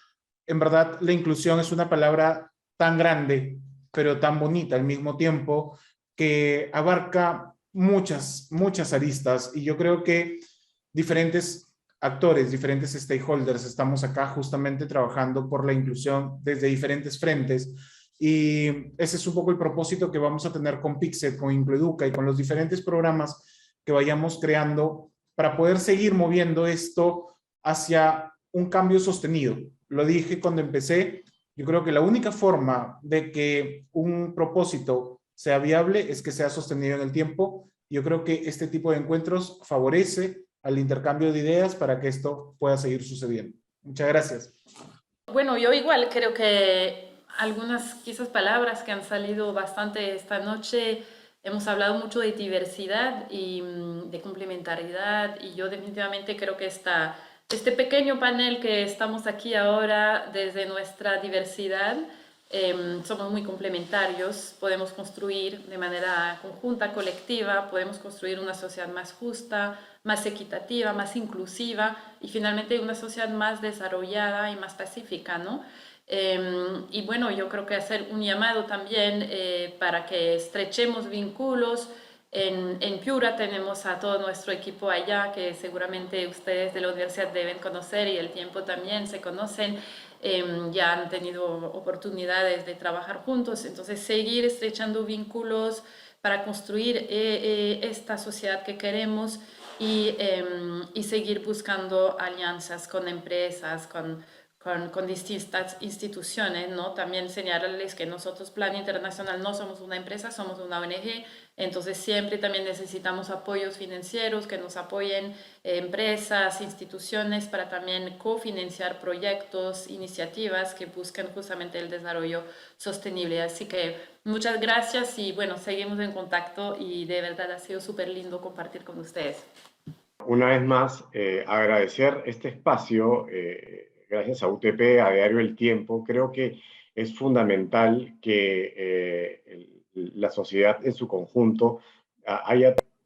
En verdad, la inclusión es una palabra tan grande, pero tan bonita al mismo tiempo, que abarca muchas aristas, y yo creo que diferentes actores, diferentes stakeholders estamos acá justamente trabajando por la inclusión desde diferentes frentes, y ese es un poco el propósito que vamos a tener con Pixel, con Inclueduca y con los diferentes programas que vayamos creando para poder seguir moviendo esto hacia un cambio sostenido. Lo dije cuando empecé, yo creo que la única forma de que un propósito sea viable es que sea sostenido en el tiempo. Yo creo que este tipo de encuentros favorece al intercambio de ideas para que esto pueda seguir sucediendo. Muchas gracias. Bueno, yo igual creo que algunas quizás palabras que han salido bastante esta noche, hemos hablado mucho de diversidad y de complementariedad, y yo definitivamente creo que este pequeño panel que estamos aquí ahora desde nuestra diversidad, somos muy complementarios, podemos construir de manera conjunta, colectiva, podemos construir una sociedad más justa, más equitativa, más inclusiva y finalmente una sociedad más desarrollada y más pacífica, ¿no? Y bueno, yo creo que hacer un llamado también para que estrechemos vínculos. En Piura tenemos a todo nuestro equipo allá, que seguramente ustedes de la universidad deben conocer y el tiempo también se conocen. Ya han tenido oportunidades de trabajar juntos, entonces seguir estrechando vínculos para construir esta sociedad que queremos y seguir buscando alianzas con empresas, con distintas instituciones, ¿no? También señalarles que nosotros, Plan Internacional, no somos una empresa, somos una ONG, entonces siempre también necesitamos apoyos financieros, que nos apoyen empresas, instituciones, para también cofinanciar proyectos, iniciativas que busquen justamente el desarrollo sostenible. Así que muchas gracias y bueno, seguimos en contacto y de verdad ha sido súper lindo compartir con ustedes. Una vez más, agradecer este espacio, gracias a UTP, a Diario El Tiempo. Creo que es fundamental que la sociedad en su conjunto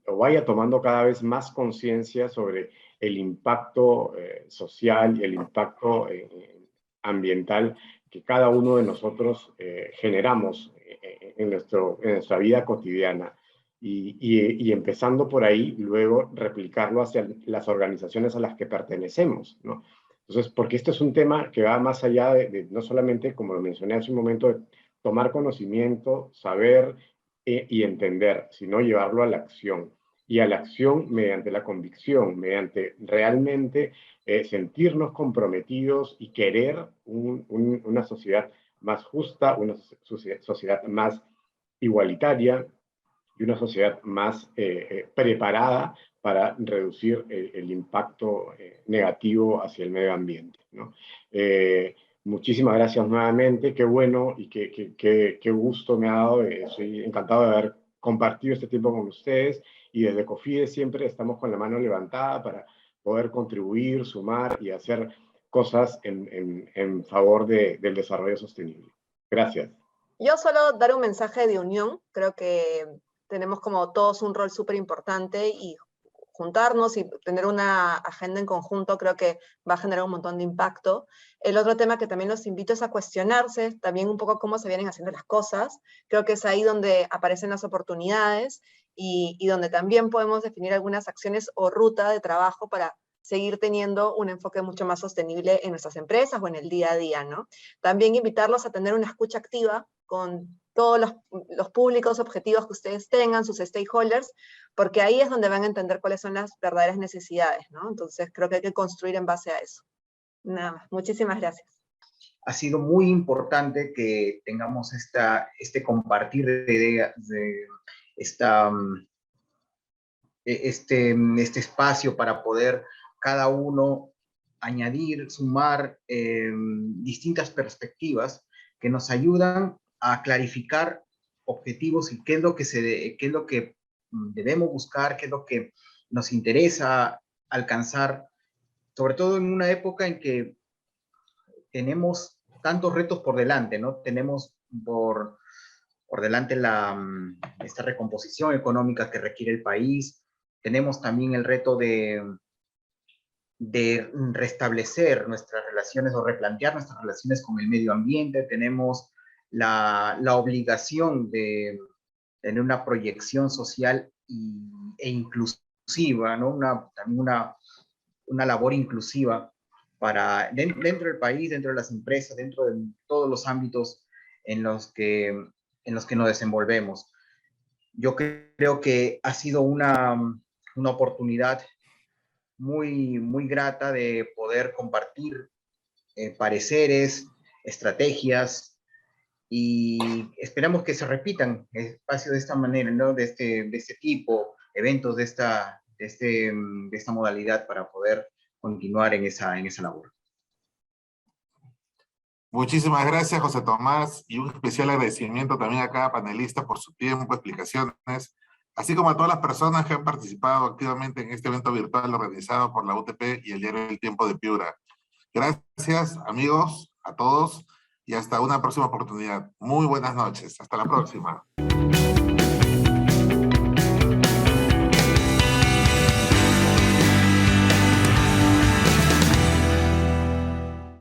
vaya tomando cada vez más conciencia sobre el impacto social y el impacto ambiental que cada uno de nosotros generamos en nuestra vida cotidiana. Y empezando por ahí, luego replicarlo hacia las organizaciones a las que pertenecemos, ¿no? Entonces, porque esto es un tema que va más allá de no solamente, como lo mencioné hace un momento, de tomar conocimiento, saber y entender, sino llevarlo a la acción. Y a la acción mediante la convicción, mediante realmente sentirnos comprometidos y querer una sociedad más justa, una sociedad más igualitaria, y una sociedad más preparada para reducir el impacto negativo hacia el medio ambiente, ¿no? Muchísimas gracias nuevamente, qué bueno y qué gusto me ha dado, estoy encantado de haber compartido este tiempo con ustedes, y desde COFIDE siempre estamos con la mano levantada para poder contribuir, sumar y hacer cosas en favor del desarrollo sostenible. Gracias. Yo solo dar un mensaje de unión. Creo que tenemos como todos un rol súper importante, y juntarnos y tener una agenda en conjunto creo que va a generar un montón de impacto. El otro tema que también los invito es a cuestionarse también un poco cómo se vienen haciendo las cosas. Creo que es ahí donde aparecen las oportunidades y donde también podemos definir algunas acciones o ruta de trabajo para seguir teniendo un enfoque mucho más sostenible en nuestras empresas o en el día a día, ¿no? También invitarlos a tener una escucha activa con todos los públicos objetivos que ustedes tengan, sus stakeholders, porque ahí es donde van a entender cuáles son las verdaderas necesidades, ¿no? Entonces creo que hay que construir en base a eso. Nada más. Muchísimas gracias. Ha sido muy importante que tengamos este compartir de ideas, este espacio para poder cada uno añadir, sumar distintas perspectivas que nos ayudan a clarificar objetivos y qué es lo que debemos buscar, qué es lo que nos interesa alcanzar, sobre todo en una época en que tenemos tantos retos por delante, ¿no? Tenemos por delante esta recomposición económica que requiere el país, tenemos también el reto de restablecer nuestras relaciones o replantear nuestras relaciones con el medio ambiente. Tenemos la obligación de tener una proyección social e inclusiva, ¿no? También una labor inclusiva para dentro del país, dentro de las empresas, dentro de todos los ámbitos en los que nos desenvolvemos. Yo creo que ha sido una oportunidad muy grata de poder compartir pareceres, estrategias, y esperamos que se repitan espacios de esta manera, ¿no? De este tipo, eventos de esta modalidad para poder continuar en esa labor. Muchísimas gracias, José Tomás, y un especial agradecimiento también a cada panelista por su tiempo, explicaciones, así como a todas las personas que han participado activamente en este evento virtual organizado por la UTP y el diario El Tiempo de Piura. Gracias, amigos, a todos, y hasta una próxima oportunidad. Muy buenas noches. Hasta la próxima.